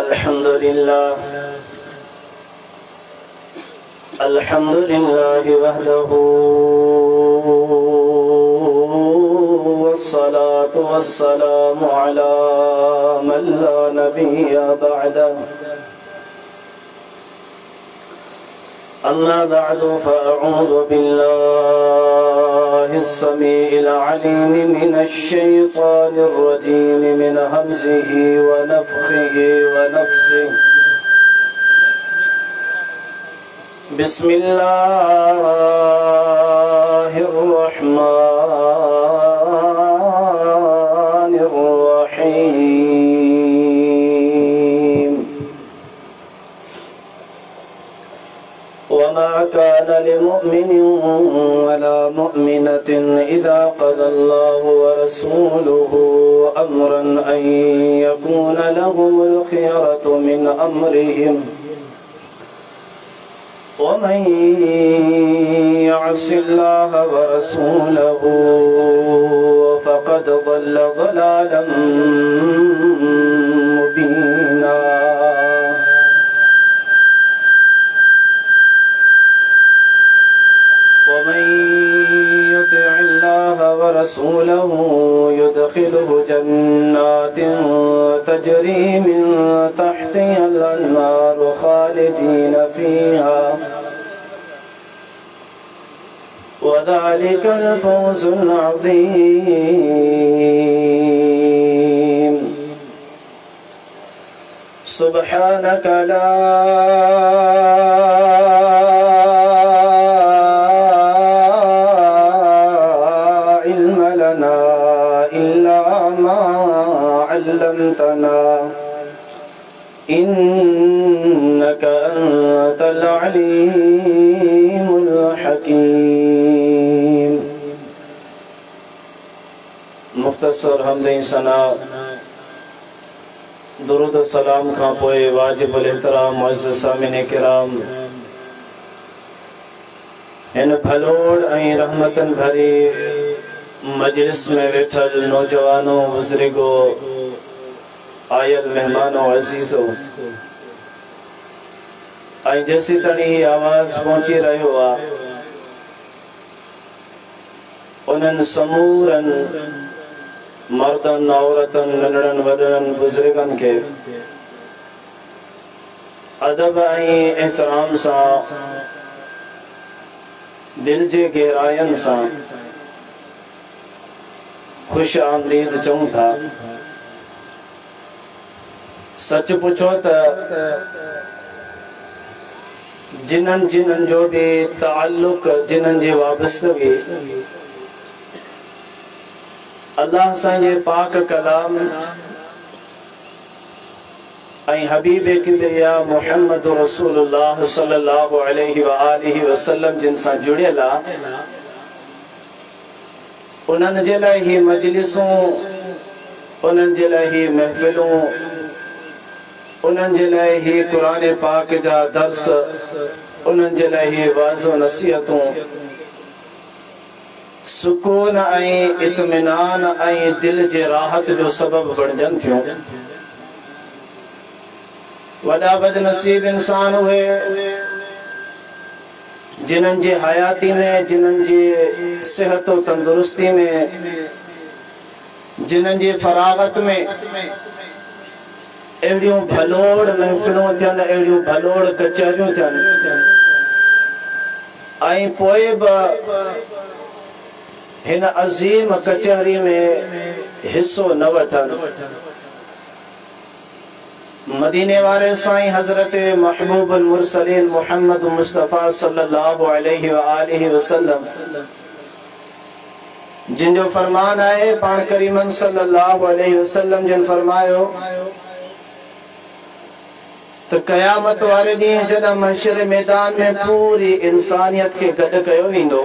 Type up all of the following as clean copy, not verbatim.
अल्हम्दुलिल्लाह वहदहू वस्सलातु वस्सलामु अला मन ला नबिय्य बअदहु अम्मा बअदु फअऊज़ु बिल्लाहि अस्समीइल अलीम मिनश शैतानिर रजीम मिन हमज़िही व नफ़्ख़िही व नफ़्सिही बिस्मिल्लाहिर्रहमानिर्रहीम वमा कान लिमुमिनिन वला मुमिनतिन इज़ा क़ज़ल्लाहु व रसूलुहु अम्रन अन यकून लहुमुल खियरतु मिन अम्रिहिम वमन यअसिल्लाह व रसूलहु फ़क़द ज़ल्ल ज़लालन मुबीना। वमन युतिइल्लाह व रसूलहु युदखिलहु जन्नातिन तजरी मिन तहतिहल अन्हार खालिदीन फीहा वज़ालिकल फ़ौज़ुल अज़ीम। सुब्हानक ला इल्म लना इल्ला मा अल्लमतना इन्नक अंतल अलीमुल हकीम। मुख्तसर हमदे सना दुरूद सलाम खां पोए वाजिबुल एहतराम मुअज़्ज़ज़ सामिन किराम इन भलोड़ ऐं रहमतन भरी मजलिस में वेठल नौजवानों बुजुर्गो आयल मेहमानों अजीजों ऐं जेसी ताणी ही आवाज़ पहुंची रहियो आहे उन्हनि समूरन मर्दन औरतन नंढड़न वॾड़न बुजुर्गन के अदब ऐं एहतराम सां दिल जे गहरायन सां खुश आमदीद चऊं था। सच पुछो त जिन्हनि जिन्हनि जो भी ताल्लुक जिन्हनि जी वाबस्तगी अल्लाह सांजे पाक कलाम ऐं हबीब किबरिया मुहम्मद रसूलुल्लाह सल्लल्लाहु अलैहि व आलिहि वसल्लम जिन सां जुड़ियल आहे उन्हनि जे लाइ ही मजलिसूं उन्हनि जे लाइ ही महफ़िलूं उन्हनि जे लाइ ही क़ुरान पाक जा दर्स उन्हनि जे लाइ ही वाज़ो नसीहतूं सुकून ऐं इत्मिनान ऐं दिल जे राहत जो सबब बणजनि थियूं। वॾा बदनसीब इंसान हुए जिन्हनि जी हयाती में जिन्हनि जी सेहत और तंदुरुस्ती में जिन्हनि जी फरागत में अहिड़ियूं भलोड़ महफ़िलूं थियनि अहिड़ियूं भलोड़ कचहरियूं थियनि ऐं पोइ बि हिन अज़ीम कचहरी में हिस्सो न वठनि। मदीने वाले साईं हजरत महबूबुल मुरसलीन मुहम्मद मुस्तफ़ा सल्लल्लाहु अलैहि व आलिहि वसल्लम जिन जो फरमान है पाण करीमन सल्लल्लाहु अलैहि वसल्लम जिन फरमायो तो कयामत वारे ॾींहुं जॾहिं महशर मैदान में पूरी इंसानियत के गॾु कयो वेंदो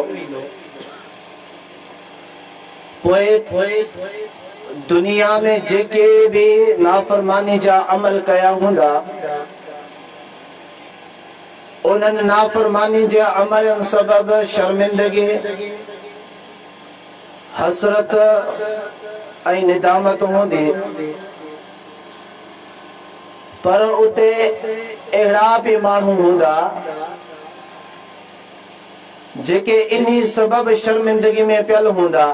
पोइ दुनिया में जेके भी नाफरमानी जा अमल कया हुंदा उन्हनि नाफरमानी जे अमलन सबब शर्मिंदगी हसरत ऐं निदामत हूंदी पर उते अहिड़ा बि माण्हू हूंदा जेके इन्ही सबब शर्मिंदगी में पियल हूंदा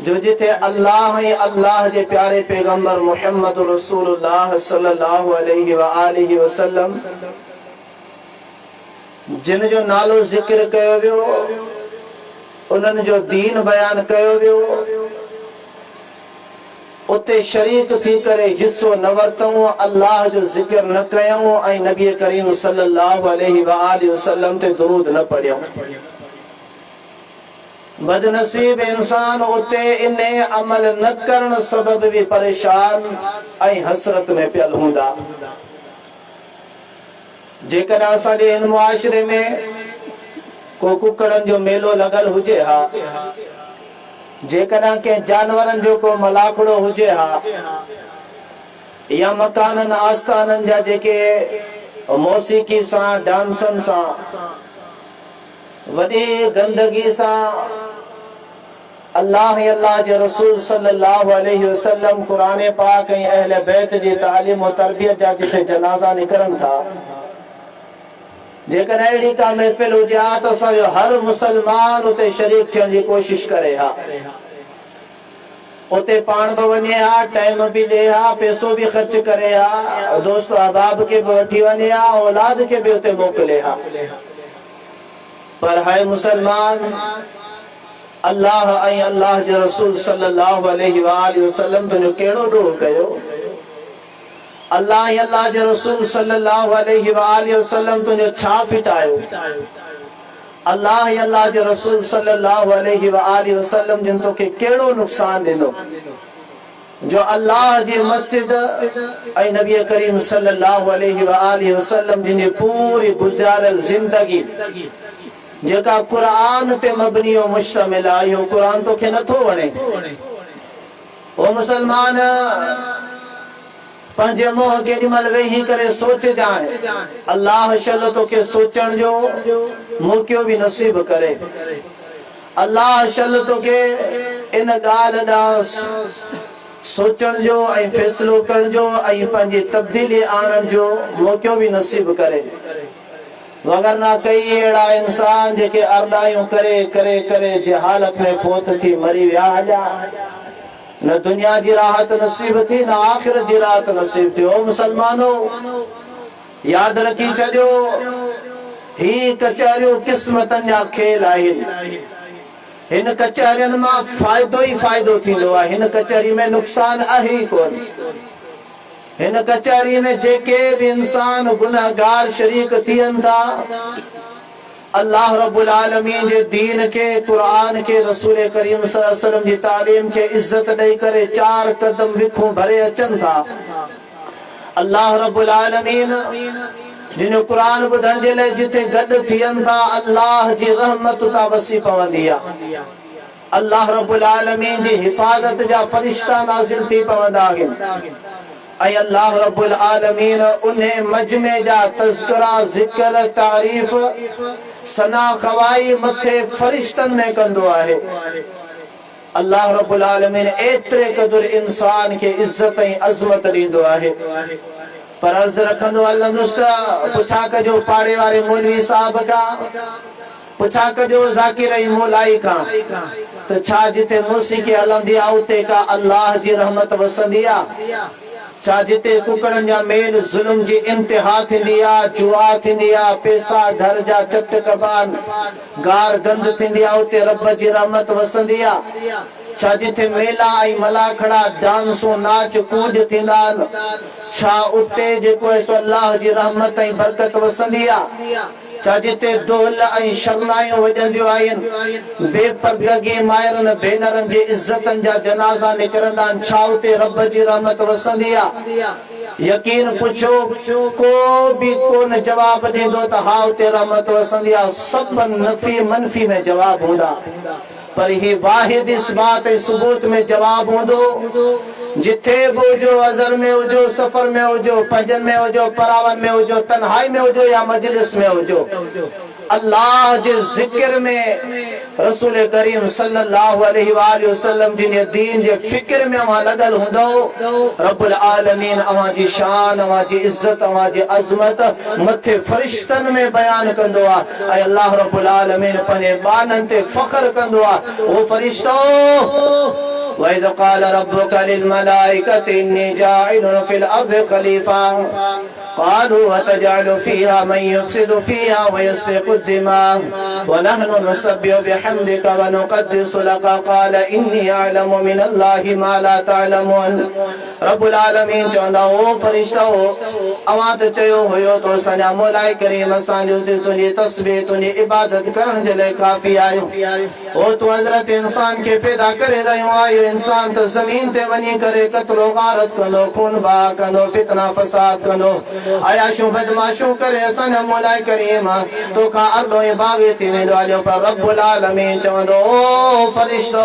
जो जिथे अल्लाह ऐं अल्लाह जे प्यारे पैगंबर मुहम्मद रसूलुल्लाह सल्लल्लाहु अलैहि व आलिहि वसल्लम जिन जो नालो ज़िक्र कयो वियो, उन्हनि जो दीन बयान कयो वियो, उते शरीक थी करे हिस्सो न वरितऊं, अल्लाह जो ज़िक्र न कयूं ऐं नबी करीम सल्लल्लाहु अलैहि व आलिहि वसल्लम ते दुरूद न पढ़ियूं। बदनसीब इंसान उते इन अमल न करण सबब भी परेशान ऐं हसरत में पियल हूंदा। जेकर असांजे हिन मुआशरे में को कुकड़नि जो मेलो लॻल हुजे हा, जेकॾहिं कंहिं जानवरनि जो को मलाखड़ो हुजे हा, या मकाननि आस्थाननि जा जेके मौसीकी सां डांसनि सां वॾी गंदगी सां अल्लाह अल्लाह जे रसूल सल्लल्लाहु अलैहि वसल्लम क़ुरान पाक ऐं अहले बैत जी तालीम और तरबियत जा जिथे जनाज़ा निकरनि था, जेकर अहिड़ी का महफ़िल हुजे हा त असांजो हर मुसलमान उते शरीक थियण जी कोशिश करे हा, उते पाण बि वञे हा, टाइम बि ॾे हा, पैसो बि ख़र्च करे हा, दोस्त अहबाब खे बि वठी वञे हा, औलाद खे बि उते मोकिले हा। पर हाय मुसलमान, अल्लाह ऐं अल्लाह जे रसूल सल्लल्लाहु अलैहि व आलिहि वसल्लम तुंहिंजो कहिड़ो ॾोह कयो? अल्लाह अल्लाह जे रसूल सल्लल्लाहु अलैहि व आलिहि वसल्लम तुंहिंजो छा फिटायो? अल्लाह अल्लाह जे रसूल सल्लल्लाहु अलैहि व आलिहि वसल्लम जिन तोखे कहिड़ो नुक़सान ॾिनो जो अल्लाह जी मस्जिद ऐं नबी करीम सल्लल्लाहु अलैहि व आलिहि वसल्लम जिन पूरी गुज़ारियल ज़िंदगी जेका क़ुरान ते मबनी और मुश्तमिल आहे, इहो क़ुरान तोखे नथो वणे? ओ मुसलमान, पंहिंजे मुंहं केॾी महिल वेही करे सोचजांइ, अल्लाह शल तोखे सोचण जो मौक़ो बि नसीब करे। अल्लाह शल तोखे इन ॻाल्हि ॾांहुं सोचण जो ऐं फ़ैसिलो करण जो ऐं पंहिंजी तब्दीली आणण जो मौक़ो बि नसीब करे। वगरना कई अहिड़ा इंसान जेके अरदायूं करे करे करे जहालत में फोत थी मरी विया हलिया, न दुनिया जी राहत नसीब थी, न आखिरत जी राहत नसीब थी। ओ मुसलमानो, याद रखी छॾियो, ही कचहरियूं क़िस्मतनि जा खेल आहिनि। हिन कचहरियुनि मां फ़ाइदो ई फ़ाइदो थींदो आहे, हिन कचहरी में नुक़सान आहे ई कोन। हिन कचहरी में जेके भी इंसान गुनाहगार शरीक थियनि था, अल्लाह रब्बुल आलमीन जे दीन के, कुरान के, रसूल करीम सल्लल्लाहु अलैहि वसल्लम जी तालीम के इज्जत ॾेई करे 4 कदम विखूं भरे अचनि था। अल्लाह रब्बुल आलमीन जिन कुरान ॿुधण जे लाइ जिथे गॾु थियनि था, अल्लाह जी रहमत उतां वसी पवंदी आहे। अल्लाह रब्बुल आलमीन जी हिफ़ाज़त जा फ़रिश्ता नाज़िल थी पवंदा आहिनि ऐं अल्लाह रब्बुल आलमीन उन मजमे जा तज़किरा, ज़िक्र, तारीफ़, सना ख़वाई मथे फ़रिश्तनि में कंदो आहे। अल्लाह रब्बुल आलमीन एतिरे क़दुरु इंसान खे इज़्ज़त ऐं अज़मत ॾींदो आहे। पर अर्ज़ रखंदो हलंदुसि त पुछा कजो पाड़े वारे मौलवी साहब खां, पुछा कजो ज़ाकिर ऐं मौलाई खां, त छा जिथे मौसीक़ी हलंदी आहे उते का अल्लाह जी रहमत वसंदी आहे? छा जिते कुकड़नि जा मेल ज़ुल्म जी इंतिहा थींदी आहे, जुआ थींदी आहे, पैसा घर जा चट कबान गार गंद थींदी आहे, उते रब जी रहमत वसंदी आहे? छा जिथे मेला ऐं मलाखड़ा डांसूं नाच कूद थींदा आहिनि, छा उते जेको आहे सो अल्लाह जी रहमत ऐं बरकत वसंदी आहे? छा जिते दोल ऐं शर्नायूं वॼंदियूं आहिनि, बेपर्दगी माइरनि भेनरनि जी इज़तनि जा जनाज़ा निकिरंदा आहिनि, छा उते रब जी रहमत वसंदी आहे? यकीन पुछो, को बि कोन जवाब ॾींदो त हा उते रहमत वसंदी आहे। सभु नफ़ी मनफ़ी में जवाब हूंदा, पर ही वाहिद इस बात सबूत में जवाब हूंदो, जिथे बि हुजो, अज़र में हुजो, सफ़र में हुजो, पंजन में हुजो, परावन में हुजो, तन्हाई में हुजो या मजलिस में हुजो, अल्लाह जे ज़िक्र में रसूल करीम सल्लल्लाहु अलैहि वसल्लम जिन दीन जे फिक्र में अवां लगल हुंदो रब्बुल आलमीन अवां जी शान अवां जी इज्जत अवां जी अज़मत मथे फरिश्तन में बयान कंदो आ ऐं अल्लाह रब्बुल आलमीन पंहिंजे बानन ते फ़ख्र कंदो आ ओ फरिश्तो वइज़ क़ाल रब्बुका लिल मलाइकति इन्नी जाइलुन फिल अर्दि खलीफा क़ालू अतजअलु फ़ीहा मन युफ़्सिदु फ़ीहा व यस्फ़िकु दिमाअ व नहनु नुसब्बिहु बिहम्दिका व नुक़द्दिसु लका क़ाल इन्नी अअलमु मिनल्लाहि मा ला तअलमून। रब्बुल आलमीन चवंदा ओ फरिश्तो अवां त चयो हुयो तो असांजा मौला करीम असांजो तुंहिंजी तस्बीह तुंहिंजी इबादत करण जे लाइ काफ़ी आयो ओ तूं हज़रत इंसान खे पैदा करे रहियो आहियो इंसान त ज़मीन ते वञी करे क़त्लो गारत कंदो खून बहा कंदो फितना फसाद कंदो अयाशूं बदमाशूं करे असांजा मौला करीम तोखां अरॾो ऐं बाग़ी थी वेंदो हलियो पर रब्बुल आलमीन चवंदो ओ फरिश्तो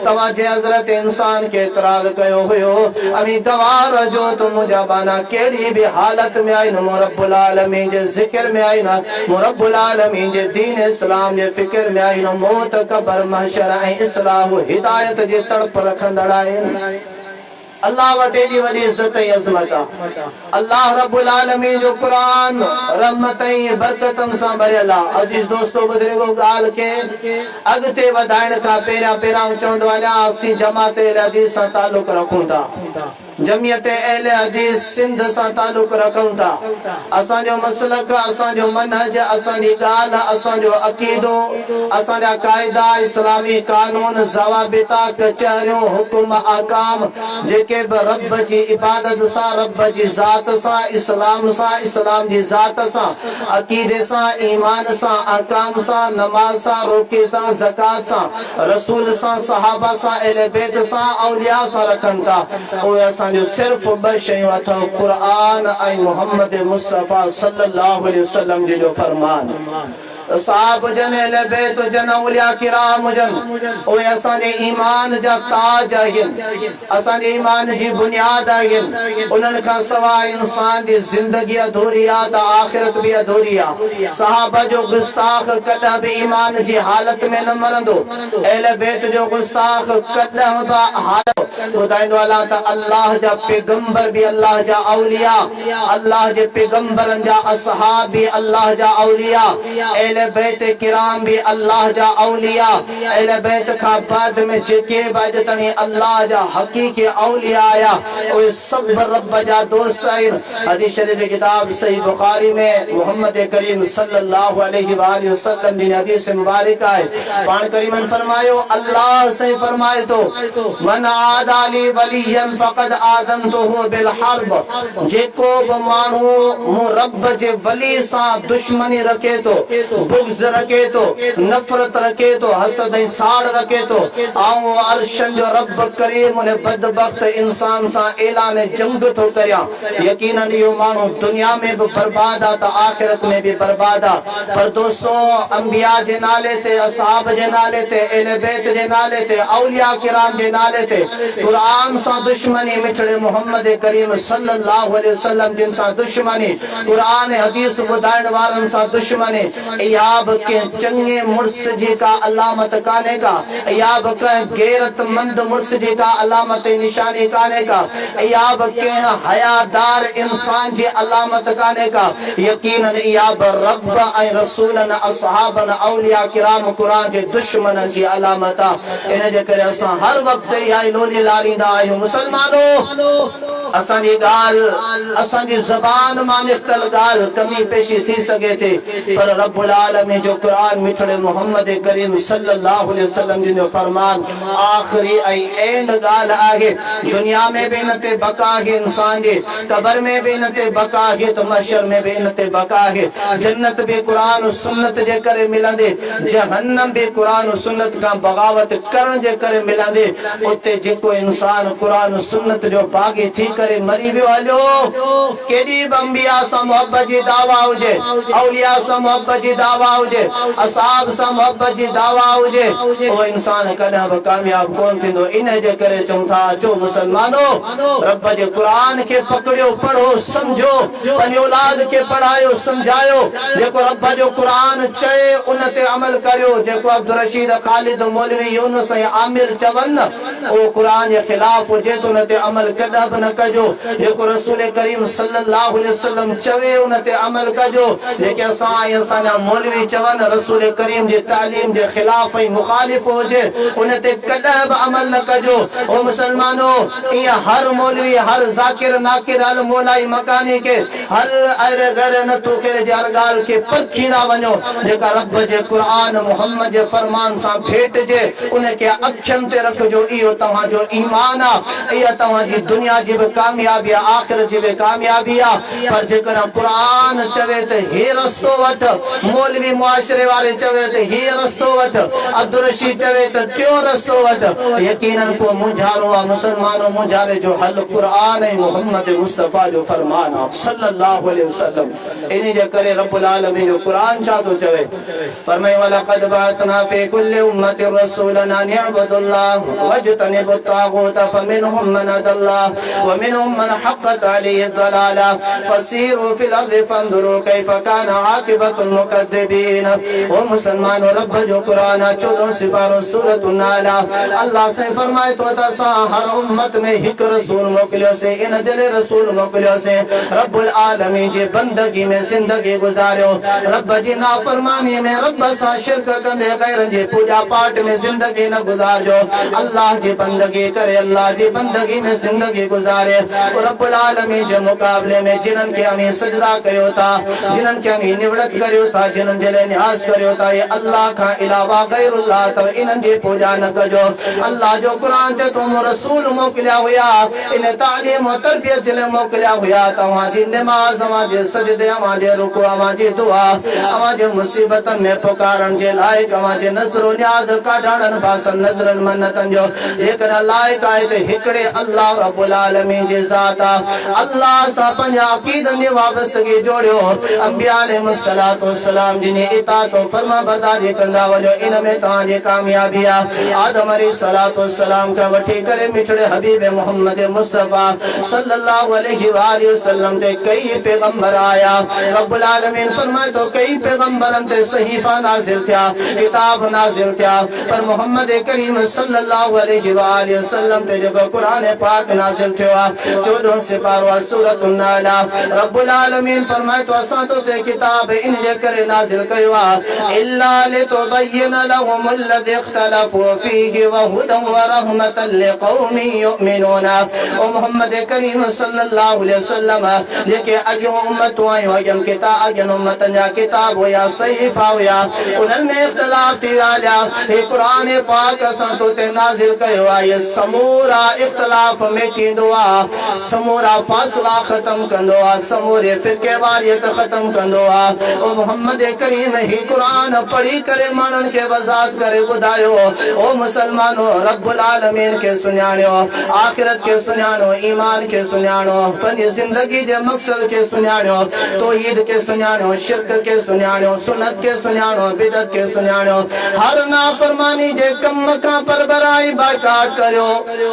तव्हां जे हज़रत इंसान खे इतराज़ कयो हुयो अमी गवाह जो तो मुंहिंजा बाना कहिड़ी बि हालत में आहिनि मूं रब्बुल आलमीन जे ज़िक्र में आहिनि मूं रब्बुल आलमीन जे दीन इस्लाम जे फ़िक्र में आहिनि मौत क़ब्र महशर ऐं इस्लाह हिदायत जे तड़प रखंदड़ आहिनि। अल्लाह वटे जी वॾी इज़्ज़त ऐं अज़मत आहे। अल्लाह रब्बुल आलमीन जो क़ुरान रहमत ऐं बरकतनि सां भरियल आहे। अज़ीज़ दोस्तो बुज़ुर्गो ॻाल्हि खे अॻिते वधाइण खां पहिरियां चवंदो आहियां असीं जमात अहले हदीस सां तालुक़ रखूं था जमियत अहले हदीस सिंध सां तालुक़ रखूं था। असांजो मसलक असांजो मनहज असांजी ॻाल्हि असांजो अक़ीदो असांजा क़ाइदा इस्लामी कानून ज़वाबिता कचहरियूं हुकुम अहकाम जेके बि रब जी इबादत सां रब जी ज़ात सां इस्लाम जी ज़ात सां अक़ीदे सां ईमान सां अहकाम सां नमाज सां रोके सां ज़कात सां रसूल सां सहाबा सां अहले बैत सां औलिया सां रखनि था उहे असांजो सिर्फ़ ॿ शयूं अथव क़ुरान ऐं मुहम्मद मुस्तफ़ा सल्लल्लाहु अलैहि वसल्लम जो फरमान। साहब हुजनि अहले बैत हुजनि औलिया किराम हुजनि उहे असांजे ईमान जा ताज आहिनि असांजे ईमान जी बुनियाद आहिनि उन्हनि खां सवाइ इंसान जी ज़िंदगी अधूरी आहे त आख़िरत बि अधूरी आहे। सहाबा जो गुस्ताख कॾहिं बि ईमान जी हालत में न मरंदो अहले बैत जो गुस्ताख कॾहिं बि हालत ॿुधाईंदो अलाह त अल्लाह जा पैगंबर बि अल्लाह जा औलिया अल्लाह जे पैगंबरनि जा असहाब बि अल्लाह जा औलिया अहले बैत किराम भी अल्लाह जा औलिया अहले बैत का बाद में जेके बाद तणी अल्लाह जा हकीकी औलिया आया वो सब रब जा दोस्त आइन। हदीस शरीफ किताब सही बुखारी में मोहम्मद करीम सल्लल्लाहु अलैहि वसल्लम जी हदीस मुबारक है पान करीमन फरमायो अल्लाह से फरमाए तो मन आदाली वलियन फकद आदमतुहु बिल हर्ब जेको ब मानू मु रब जे वली सा दुश्मनी रखे तो बुग़्ज़ रखे तो नफ़रत रखे तो हसद ऐं साड़ रखे तो आऊं अर्शन जो रब करीम उन बदबख्त इंसान सां ऐलान जंग थो करियां यकीनन इहो माण्हू दुनिया में भी बर्बाद आहे त आख़िरत में भी बर्बाद आहे। पर दोस्तो अंबिया जे नाले ते असहाब जे नाले ते अहले बैत जे नाले ते औलिया किराम जे नाले ते क़ुरान सां दुश्मनी मिठड़े मोहम्मद करीम सल्लल्लाहु अलैहि वसल्लम जिन सां दुश्मनी क़ुरान हदीस ॿुधाइण वारनि सां दुश्मनी याब के चंगे मुर्स जी का अलामत काने का याब के गैरतमंद मुर्स जी का अलामत निशानी काने का याब के हयादार इंसान जी अलामत काने का यकीनन याब रब ऐं रसूलन असहाबन औलिया किराम कुरान जे दुश्मन जी अलामत इन जे करे असां हर वक्त इहा लोली लारींदा आहियूं मुसलमानो असांजी ॻाल्हि असांजी ज़बान मां निकतल ॻाल्हि कमी पेशी थी सघे थी पर रब्बुल आलमीन जो कुरान मिठड़े मोहम्मद करीम सल्लल्लाहु अलैहि वसल्लम जो फरमान आखिरी ऐं एंड ॻाल्हि आहे। दुनिया में भी न ते बका है इंसान जे कब्र में भी न ते बका है तो महशर में भी न ते बका है। जन्नत भी कुरान सुन्नत जे करे मिलंदे जहन्नम भी कुरान सुन्नत का बगावत करण जे करे मिलंदे उते जेको इंसान कुरान सुन्नत जो बागी थी करे मरी वियो हलियो केडी अंबिया सा मोहब्बत जी दावा हुजे औलिया सा मोहब्बत जी दावा हुजे असहाब सा मोहब्बत जी दावा हुजे ओ इंसान कदा भी कामयाब कोन थिंदो इन जे करे चौथा चो मुसलमानो रब जे कुरान के पकड़ियो पढ़ो समझो पंहिंजी औलाद के पढ़ायो समझायो जेको रब जो कुरान चए उन ते अमल करियो जेको अब्दुल रशीद खालिद मौलवी यूनुस ऐं आमिर चवन ओ कुरान जे खिलाफ हुजे तो उन ते अमल कदा भी न कजो जेको रसूल करीम सल्लल्लाहु अलैहि वसल्लम चवे उन ते अमल कजो जेके असां मौलवी चवन रसूल करीम जे तालीम जे खिलाफ ऐं मुखालिफ होजे उन ते कदा भी अमल न कजो ओ मुसलमानो ये हर मौलवी हर जाकिर नाकिर हल मौलाई मकानी के हल अरे घर न तो के हर गाल के परखीदा वञो जेका रब जे कुरान मोहम्मद जे फरमान सां भेट जे उन के अखियन ते रखजो इहो तव्हां जो ईमान आ इहा तव्हां जी दुनिया जी भी कामयाबी आ आखिरत जी भी कामयाबी आ पर जेकर कुरान चवे त हे रस्तो वठ मौलवी मुआशरे वाले चवे त हे रस्तो वठ अब्दुल रशीद चवे त टियों रस्तो वठ यकीनन को मुंझारो आ मुसलमानो मुंझारे जो हल कुरान ऐं मोहम्मद मुस्तफा जो फरमान आ सल्लल्लाहु अलैहि वसल्लम इन जे करे रब्बुल आलमीन जो कुरान छा तो चवे फरमाए वलक़द बअसना फी कुल्लि उम्मतिन रसूलन अन यअबुदुल्लाह वज्तनिबुत तागूत फमिनहुम मन हदल्लाह व मिनहुम मन हक़्क़त अलैहि दलाला फसीरू फिल अर्दि फंजुरू कैफ़ कान आक़िबतुल मुकद्दिबीन ओ मुसलमानो रब जो कुरान 14 सिपारो सूरत नाला अल्लाह से फरमाए तो तसा हर उम्मत में एक रसूल मोकलियो से इन जले रसूल मोकलियो से रब्बुल आलमीन जे बंदगी में जिंदगी गुजारियो रब जी नाफरमानी में रब सा शिरक कंदे गैर जे पूजा पाठ में जिंदगी न गुजारियो अल्लाह जी बंदगी करे अल्लाह जी बंदगी में जिंदगी गुजारे रब्बुल आलमीन जे मुकाबले में जिनन के हमें सजदा करियो था जिनन के हमें निवड़त करियो था जिनन जले न्यास करियो था ये अल्लाह का अलावा गैरुल्लाह तो इनन जे पूजा न कजो अल्लाह जो कुरान चे तुम रसूल मोकलिया हुआ इन तालीम और तरबियत जले मोकलिया हुआ तव्हां जी नमाज अवां जे सजदे अवां जे रुकू अवां जी दुआ अवां जे मुसीबतन में पुकारन जे लायक अवां जे नज़रो न्याज काढण बासन नज़रन मन्नतन जो जेकर लायक आए ते हिकड़े अल्लाह रब्बुल आलमीन जे ज़ात अल्लाह सा पंहिंजा अक़ीदन जी वाबस्तगी जोड़ियो अंबिया अलैहिस्सलातु वस्सलाम जिनी इताअत और फर्मा बरदारी कंदा वञो इन में तव्हां जी कामयाबी आ आदम अलैहिस्सलातु वस्सलाम का वठी करे मिठड़े हबीब मोहम्मद मुस्तफा सल्लल्लाहु अलैहि वसल्लम ते कई पैगंबर आया रब्बुल आलमीन फरमाए तो कई पैगंबरन ते सहीफा नाज़िल थिया किताब नाज़िल थिया पर मोहम्मद करीम सल्लल्लाहु अलैहि वसल्लम ते जो कुरान पाक नाज़िल थियो 14 सिपारो सूरत नाला रब्बुल आलमीन फरमाए तो असां तो ते किताब इन जे करे नाज़िल कयो आ इल्ला लितुबय्यिन लहुम अल्लज़ी इख्तलफू फीहि व हुदन व रहमतन लिक़ौमि युमिनून ओ मोहम्मद करीम सल्लल्लाहु अलैहि वसल्लम जेके अॻियों उम्मतूं आयूं अॻियनि किताब अॻियनि उम्मतनि जा किताब हुया सहीफ़ा हुया उन्हनि में इख्तिलाफ थी विया हे क़ुरान पाक असां तो ते नाज़िल कयो आहे ये समूरा इख्तिलाफ मिटींदो आहे समूरा फ़ासिला ख़त्म कंदो आहे समूरे फ़िक़े वारियत ख़त्म कंदो आहे ओ मोहम्मद करीम ही क़ुरान पढ़ी करे माण्हुनि खे वज़ाहत करे ॿुधायो ओ मुसलमानो रब्बुल आलमीन के सुञाणियो आखिरत के सुञाणो ईमान के सुञाणो पंहिंजी ज़िंदगी जे मक़सद के सुञाणियो तौहीद के सुञाणियो शिरक के सुञाणियो सुन्नत के सुञाणो बिदअत के सुञाणियो हर नाफरमानी जे कम का परबराई बाकाट करियो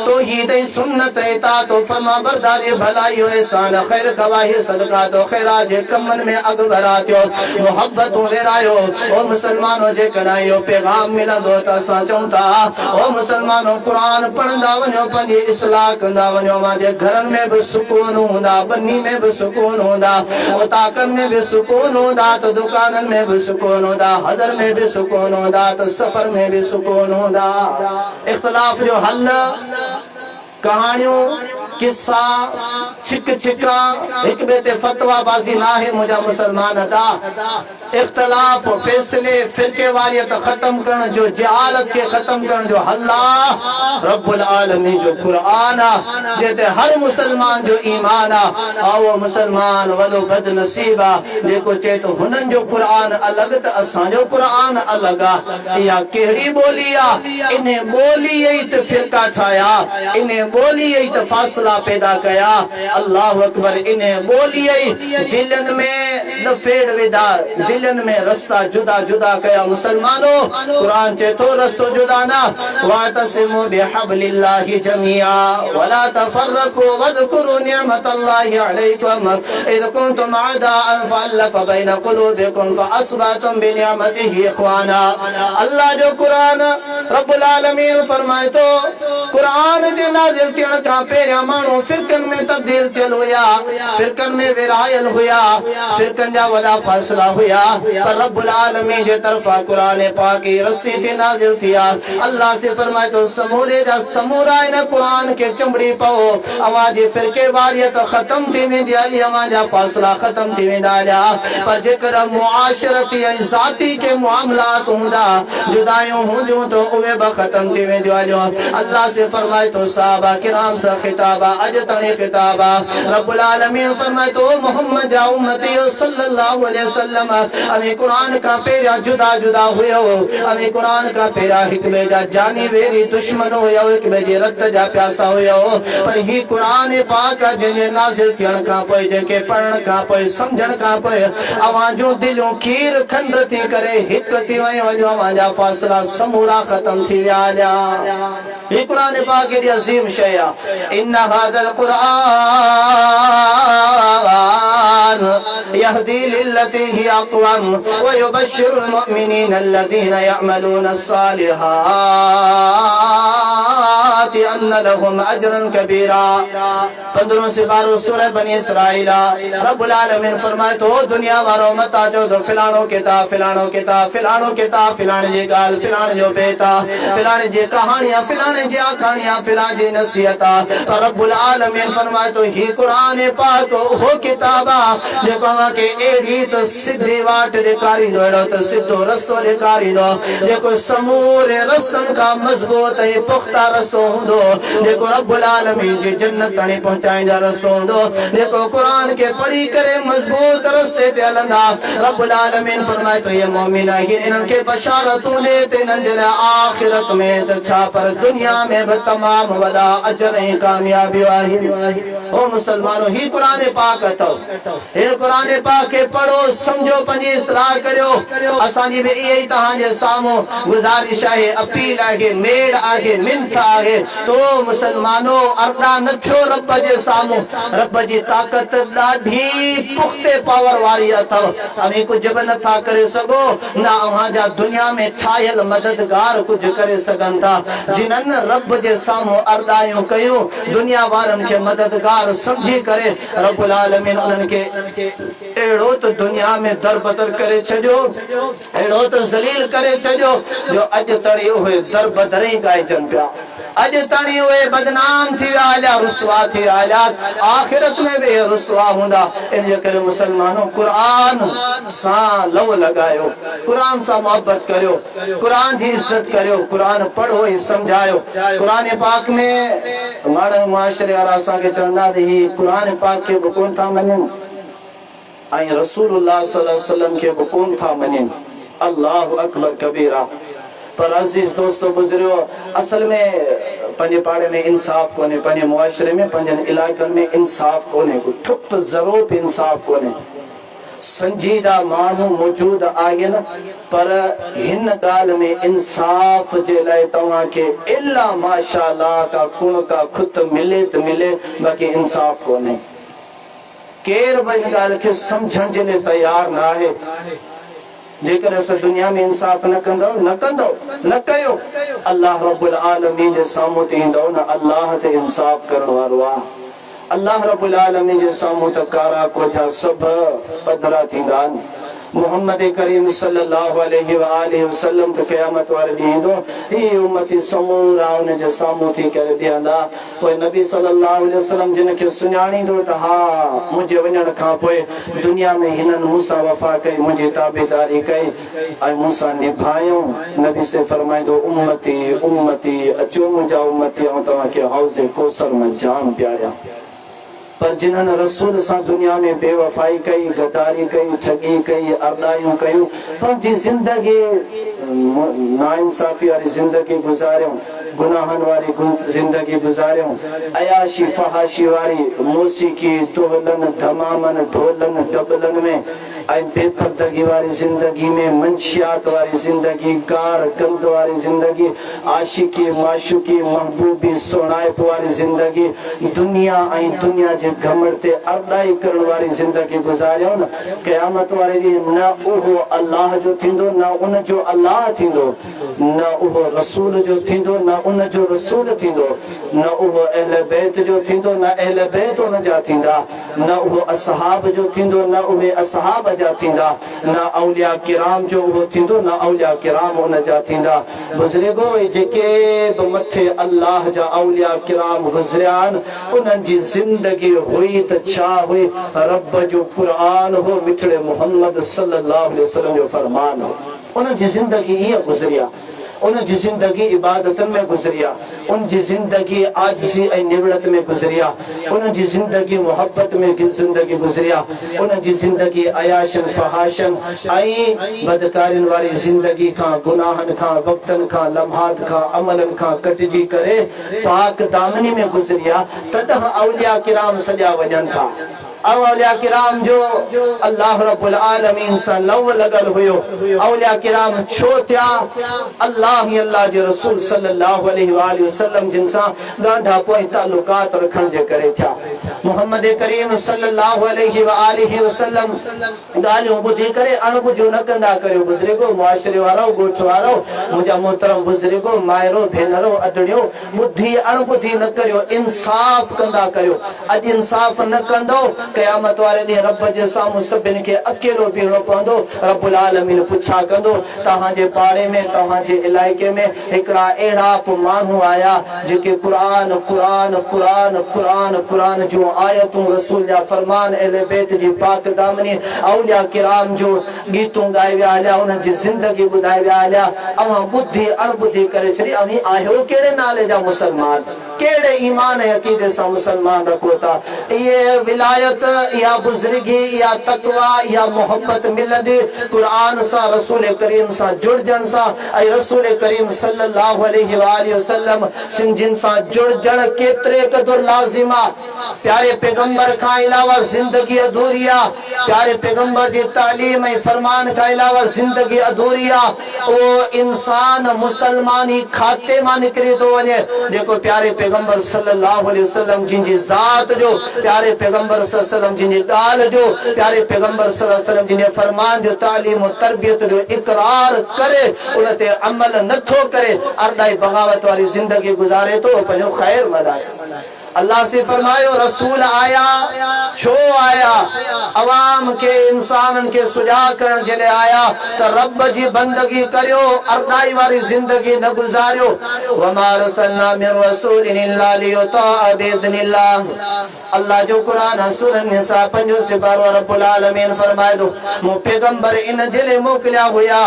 तौहीद ऐं सुन्नत इताअत और फरमाबरदारी भलाई और ihसान खैर गवाही सदका तो खैरा जे कमन में अग भरा थियो मोहब्बत वेरायो ओ मुसलमानो जे करायो पैगाम मिलंदो त असां चऊं था ओ मुसलमानो कुरान पढ़ंदा वञो पंहिंजी इस्लाह कंदा वञो मुंहिंजे घरनि में भी सुकून हूंदा बन्नी में भी सुकून हूंदा उताकन में भी सुकून हूंदा तो दुकानन में भी सुकून हूंदा हज़र में भी सुकून हूंदा तो सफर में भी सुकून हूंदा इख्तिलाफ जो हल कहानियों किस्सा छिक छिका एक बेते फतवा बाजी ना है मुझा मुसलमान अदा इख्तलाफ फैसले फिरके वालियत खत्म करण जो जहालत के खत्म करण जो अल्लाह रब्बुल आलमीन जो कुरान आ जेते हर मुसलमान जो ईमान आ वो मुसलमान वलो बदनसीब आ जेको चे तो हुनन जो कुरान अलग त असां जो कुरान अलग आ या केड़ी बोली आ इने बोली यही त फिरका ठाया इने बोली यही त फासला पैदा कया अल्लाह अकबर इने बोली यही दिलन में लफेड़ विदा दिलन में रास्ता जुदा जुदा कया मुसलमानों कुरान चे तो रस्तो जुदा ना वातसिमु बिहब्लिल्लाहि जमीआ वला तफर्रकू वज़कुरू निअमतल्लाहि अलैकुम इज़ कुंतुम अअदाअन फअल्लफ़ बैन क़ुलूबिकुम फअस्बहतुम बिनिअमतिही इख़वाना अल्लाह जो कुरान रब्बुल आलमीन फरमाए तो कुरान जे नाज़िल थियण खां पहिरियां माण्हू फिरकन में तब्दील थियल हुया फिरकन में विरायल हुया फिरकन जा वॾा फ़ैसला हुया पर रब्बुल आलमीन जे तरफा कुरान पाक की रस्सी ते नाज़िल थिया अल्लाह से फरमाए तो समूरे जा समूरा इन कुरान के चमड़ी पाओ आवाज़ फिरके वारियत खत्म थी वेंदी हली अवाजा फ़ैसला खत्म थी वेंदा हलिया पर जेकर मुआशरती ऐं ज़ाती के मामलात हुंदा जुदायूं हुजूं तो उहे बि खत्म थी वेंदियूं हलियूं अल्लाह से फरमाए तो साहबा किराम सा खिताबा अज तणी खिताबा रब्बुल आलमीन फरमाए तो मोहम्मद जा उम्मती सल्लल्लाहु अलैहि वसल्लम अमी कुरान का पहिरियां जुदा जुदा हुयो अमी कुरान का पहिरियां हिक ॿिए जा जानी वेरी दुश्मन हुयो हिक ॿिए जे रत जा प्यासा हुयो पर ही कुरान पाक जंहिंजे नाज़िल थियण खां पोइ जेके पढ़ण खां पोइ सम्झण खां पोइ अवाजूं दिलियूं खीर खंड थी करे हिक थी वयूं हलियूं अवाजा फ़ैसला समूरा ख़त्म थी विया हलिया ही कुरान पाक केॾी अज़ीम शइ आहे इन हाज़ल कुरान यहदी लिल्लती ही अक़वम व युबश्शिरुल मुअमिनीन अल्लज़ीना यअमलूना अस्सालिहात अन्न लहुम अजरन कबीरा 15 से 12 सूरह बनी इसराइल रब्बुल आलमीन फरमाए तो दुनिया वारो मत आजो तो फिलानो किताब फिलानो किताब फिलानो किताब फिलाने जी गाल फिलाने जो बेटा फिलाने जी कहानियां फिलाने जी कहानियां फिलाने जी नसीहता पर रब्बुल आलमीन फरमाए तो ही कुरान पाक हो किताबा जेको के एड़ी तो सिद्धि वाट ॾेखारी दो एड़ो तो सिद्धो रस्तो ॾेखारी दो जेको समूरे रस्तन का मजबूत ऐं पुख्ता रस्तो हुंदो जेको रब्बुल आलमीन जी जन्नत ताणी पहुचाईंदा रस्तो हुंदो जेको कुरान के पढ़ी करे मजबूत रस्ते ते हलंदा रब्बुल आलमीन फरमाए तो ये मोमिन आहिनि इन्हनि खे बशारतूं ॾे त इन्हनि जे लाइ आख़िरत में त छा पर दुनिया में बि तमामु वॾा अजर ऐं कामयाबियूं आहिनि ओ मुसलमानो ही कुरान पाक अथव हिन कुरान पाक के पढ़ो समझो पंहिंजी इस्लाह करियो असांजी बि इहे ई तव्हांजे साम्हूं गुज़ारिश आहे अपील आहे मेड़ आहे मिंथ आहे तो मुसलमानो अरड़ा न थियो रब जे साम्हूं रब जी ताक़त ॾाढी पुख्ते पावर वारी अथव अमी कुझु बि नथा करे सघो न अव्हांजा दुनिया में ठाहियल मददगार कुझु करे सघनि था जिन्हनि रब जे साम्हूं अरदायूं कयूं दुनिया वारनि खे मददगार समझी करे रब्बुल आलमीन उन्हनि खे अहिड़ो त दुनिया में दरबदर करे छॾियो अहिड़ो त ज़लील करे छॾियो जो अॼु ताईं उहे दरबदर ई ॻाइजनि पिया अॼु ताईं उहे बदनाम थी विया हलिया रुसवा थी विया हलिया आख़िरत में बि रुसवा हूंदा इन जे करे मुसलमानो क़ुरान सां लव लॻायो क़ुरान सां मोहबत करियो क़ुरान जी इज़त करियो क़ुरान पढ़ो ऐं सम्झायो क़ुरान पाक में माण्हू मुआशरे वारा असांखे चवंदा त ही क़ुरान पाक खे बि कोन था मञनि ऐं रसूलुल्लाह सल्लल्लाहु अलैहि वसल्लम के बि कोन था मञनि अल्लाहु अकबर कबीरा पर अज़ीज़ दोस्तो गुज़रियो असल में पंहिंजे पाड़े में इंसाफ़ कोन्हे पंहिंजे मुआशरे में पंहिंजनि इलाइक़नि में इंसाफ़ कोन्हे ठुप ज़रो बि इंसाफ़ कोन्हे संजीदा माण्हू मौजूद आहिनि पर हिन ॻाल्हि में इंसाफ़ जे लाइ तव्हांखे इला माशाअल्लाह का कुण का खुत मिले त मिले बाक़ी इंसाफ़ कोन्हे केर बि इन ॻाल्हि खे सम्झण जे लाइ तयार न आहे जेकर असां दुनिया में इंसाफ़ न कयो अल्लाह रब्बुल आलमीन जे साम्हूं ते ईंदव न अल्लाह ते इंसाफ़ करण वारो आहे अल्लाह रब्बुल आलमीन जे साम्हूं त कारा कोठा सभु पधरा थींदा आहिनि मोहम्मद करीम सल्लल्लाहु अलैहि व आलिहि वसल्लम तो क़यामत वारे ॾींहुं ईंदो ही उम्मती समूरा उन जे साम्हूं थी करे बीहंदा पोइ नबी सल्लल्लाहु अलैहि वसल्लम जिन खे सुञाणींदो त हा मुंहिंजे वञण खां पोइ दुनिया में हिननि मूंसां वफ़ा कई मुंहिंजी ताबेदारी कई ऐं मूंसां निभायूं नबी से फरमाईंदो उम्मती उम्मती अचो मुंहिंजा उम्मती ऐं तव्हांखे हौज़े कौसर में जाम प्यारियां पर जिन्हनि रसूल सां दुनिया में बेवफ़ाई कई गद्दारी कई ठगी कई अरदायूं कयूं पंहिंजी ज़िंदगी नाइंसाफ़ी वारी ज़िंदगी गुज़ारियूं गुनाहनि वारी ज़िंदगी गुज़ारियूं अयाशी फहाशी वारी मौसीक़ी तोहलनि धमामनि ढोलनि डबलनि में ऐं बेपर्दगी वारी ज़िंदगी में मंशियात वारी ज़िंदगी गार गंद वारी ज़िंदगी आशिकी माशुकी महबूबी सोनाइप वारी ज़िंदगी दुनिया ऐं दुनिया जे घमंड ते अरदाई करण वारी ज़िंदगी गुज़ारियूं न क़यामत वारे ॾींहुं न उहो अल्लाह जो थींदो न उन जो अल्लाह थींदो न उहो रसूल जो थींदो न उन जो रसूल थींदो न उहो अहले बैत जो थींदो न अहले बैत उन जा थींदा न उहो असहाब जो थींदो न उहे असहाब जा थींदा न औलिया किराम जो उहो थींदो न औलिया किराम उन जा थींदा बुज़ुर्गो जेके बि मथे अल्लाह जा औलिया किराम गुज़रिया आहिनि उन्हनि जी ज़िंदगी हुई त छा हुई रब जो क़ुरान हो मिठड़े मोहम्मद सल्लल्लाहु अलैहि वसल्लम जो फरमान हो उन जी ज़िंदगी ईअं गुज़रिया उन जी ज़िंदगी इबादतन में गुज़रिया उन जी ज़िंदगी आजिज़ी ऐं निवड़त में गुज़रिया उन जी ज़िंदगी मोहब्बत में ज़िंदगी गुज़रिया उन जी ज़िंदगी अयाशन फहाशन ऐं बदकारिन वारी ज़िंदगी खां गुनाहन खां वक्तन खां लम्हात खां अमलन खां कटजी करे पाक दामनी में गुज़रिया तॾहिं औलिया किराम सॼा वञनि था औलिया किराम जो अल्लाह रब्बुल आलमीन सां लव लगल हुयो औलिया किराम छो थिया अल्लाह ही अल्लाह जे रसूल सल्लल्लाहु अलैहि वसल्लम जिन सां ॾाढा पोइ ताल्लुकात रखण जे करे थिया मोहम्मद करीम सल्लल्लाहु अलैहि वसल्लम ॻाल्हियूं ॿुधी करे अणॿुधियूं न कंदा करियो बुज़ुर्गो मुआशिरे वारो ॻोठ वारो मुंहिंजा मोहतरम बुज़ुर्गो मायरो भेनरो अदड़ियो ॿुधी अणॿुधी न करियो इंसाफ़ कंदा करियो अॼु इंसाफ़ न कंदो क़यामत वारे ॾींहुं रब जे साम्हूं सभिनि खे अकेलो बीहणो पवंदो रब्बुल आलमीन पुछा कंदो तव्हांजे पाड़े में तव्हांजे इलाइक़े में हिकिड़ा अहिड़ा माण्हू आया जेके क़ुरान क़ुरान क़ुरान क़ुरान क़ुरान जो आयतूं रसूल जा फरमान अहले बैत जी पाक दामनी औलिया किराम जो गीतूं ॻाए विया हलिया उन्हनि जी ज़िंदगी ॿुधाए विया हलिया अवां ॿुधी अणॿुधी करे छॾी अवीं आहियो कहिड़े नाले जा मुसलमान कहिड़े ईमान ऐं अक़ीदे सां मुसलमान रखो था इहे विलायत या बुज़ुर्गी या तक़वा या मोहब्बत मिलंदी क़ुरान सां रसूल करीम सां जुड़जण सां ऐं रसूल करीम सल्लल्लाहु अलैहि वसल्लम जिन सां जुड़जण केतिरे क़दुर लाज़िम आहे प्यारे पैगंबर खां अलावा ज़िंदगी अधूरी आहे प्यारे पैगंबर जी तालीम ऐं फरमान खां अलावा ज़िंदगी अधूरी आहे उहो इंसान मुसलमानी खाते मां निकिरी थो वञे जेको प्यारे पैगंबर सल्लल्लाहु अलैहि वसल्लम जिनजी ज़ात जो प्यारे पैगंबर सल्लल्लाहु जिनजी ॻाल्हि जो प्यारे पैगंबर सल्लल्लाहु जिनजे फरमान जो तालीम तरबियत जो इकरार करे उन ते अमल नथो करे अरदाई बगावत वारी ज़िंदगी गुज़ारे थो पंहिंजो ख़ैर वधाए अल्लाह से फरमायो रसूल आया छो आया अवाम के इंसानन के सुजा करण जे लाइ आया त रब जी बंदगी करियो अरदाई वारी जिंदगी न गुजारियो वमा रसलना मिन रसूलिन इल्ला लियुताअ बिइज़निल्लाह अल्लाह जो कुरान सूरह निसा 5 सिपारो रब्बुल आलमीन फरमाए दो मो पैगंबर इन जे लाइ मोकिलिया हुया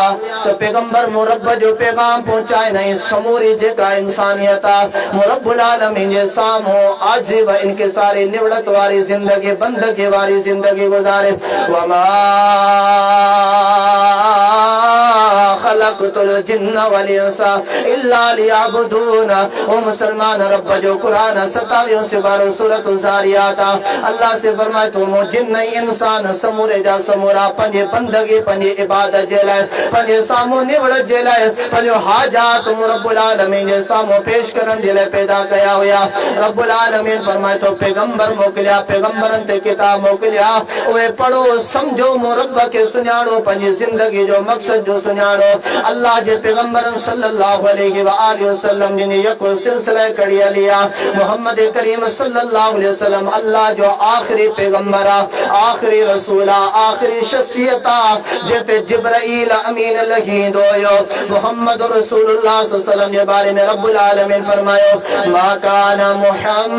त पैगंबर मो रब जो पैगाम पहुंचाए नहीं समूरी जेका इंसानियत मो रब्बुल आलमीन जे साम्हूं आज व इनके सारे निवड़त वाली जिंदगी बंदगी वाली जिंदगी गुजारे वमा खलक़तुल जिन्न वल इंसा इल्ला लियअबुदून ओ मुसलमान रब जो कुरान 27 सिपारो सूरत ज़ारियात अल्लाह से फरमाए तो मो जिन्न इंसान समूरे जा समूरा पंजे बंदगी पंजे इबादत जे लाइ पंजे सामू निवड़त जे लाइ पंजो हाजात रब्बुल आलमीन जे सामू पेश करण जे लाइ पैदा कया हुया रब्बुल आलमीन फरमाए तो पैगंबर मोकिलिया पैगंबरन ते किताब मोकिलिया ओए पढ़ो समझो मो रब के सुञाणो पंहिंजी जिंदगी जो मकसद जो सुञाणो अल्लाह जे पैगंबर सल्लल्लाहु अलैहि व आलिहि वसल्लम जिने यको सिलसिला कड़ी लिया मोहम्मद करीम सल्लल्लाहु अलैहि वसल्लम अल्लाह जो आखिरी पैगंबर आखिरी रसूल आखिरी शख्सियत जेते जिब्राइल अमीन लहींदो यो मोहम्मद रसूलुल्लाह सल्लल्लाहु अलैहि वसल्लम के बारे में रब्बुल आलमीन फरमायो मा काना मुहम्मद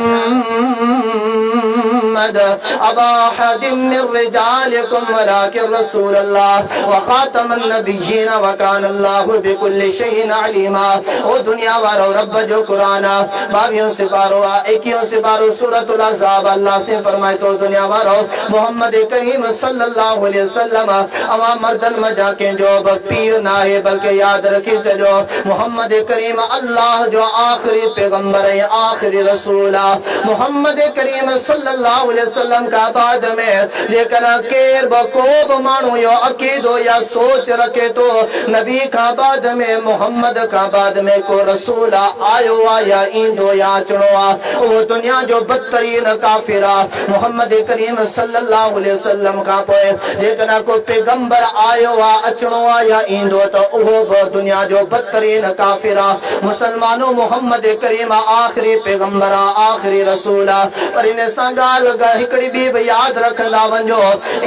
अबा अहदिम मिन रिजालिकुम वलाकिन रसूलुल्लाह व खातमन नबिय्यीन व काना अल्लाहु बिकुल्लि शैइन अलीमा। ओ दुनिया वालों रब जो कुरान 22 से 21 से 12 सूरतुल अहज़ाब अल्लाह से फरमाए तो दुनिया वालों मोहम्मद करीम सल्लल्लाहु अलैहि वसल्लम अवा मर्दन में जाके जो पीर ना है बल्कि याद रखी चलो मोहम्मद करीम अल्लाह जो आखिरी पैगंबर है आखिरी रसूल मोहम्मद करीम सल्लल्लाहु अलैहि वसल्लम का बाद में लेकिन केर बकोब मानो यो अकीदो या सोच रखे तो नबी का बाद में मोहम्मद का बाद में को रसूल आयो या इंदो या चुनो वो दुनिया जो बदतरीन काफिरा मोहम्मद करीम सल्लल्लाहु अलैहि वसल्लम का पोए लेकिन को पैगंबर आयो अचनो या इंदो तो वो दुनिया जो बदतरीन काफिरा मुसलमानों मोहम्मद करीम आखिरी पैगंबर आखिरी रसूल पर इन सां गाल हिकड़ी भी याद रखंदा वञो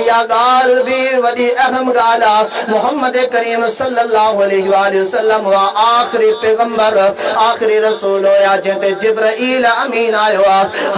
या गाल भी वडी अहम गाल मोहम्मद करीम सल्लल्लाहु अलैहि वसल्लम वा आखिरी पैगंबर आखिरी रसूल या जेते जिब्राइल अमीन आयो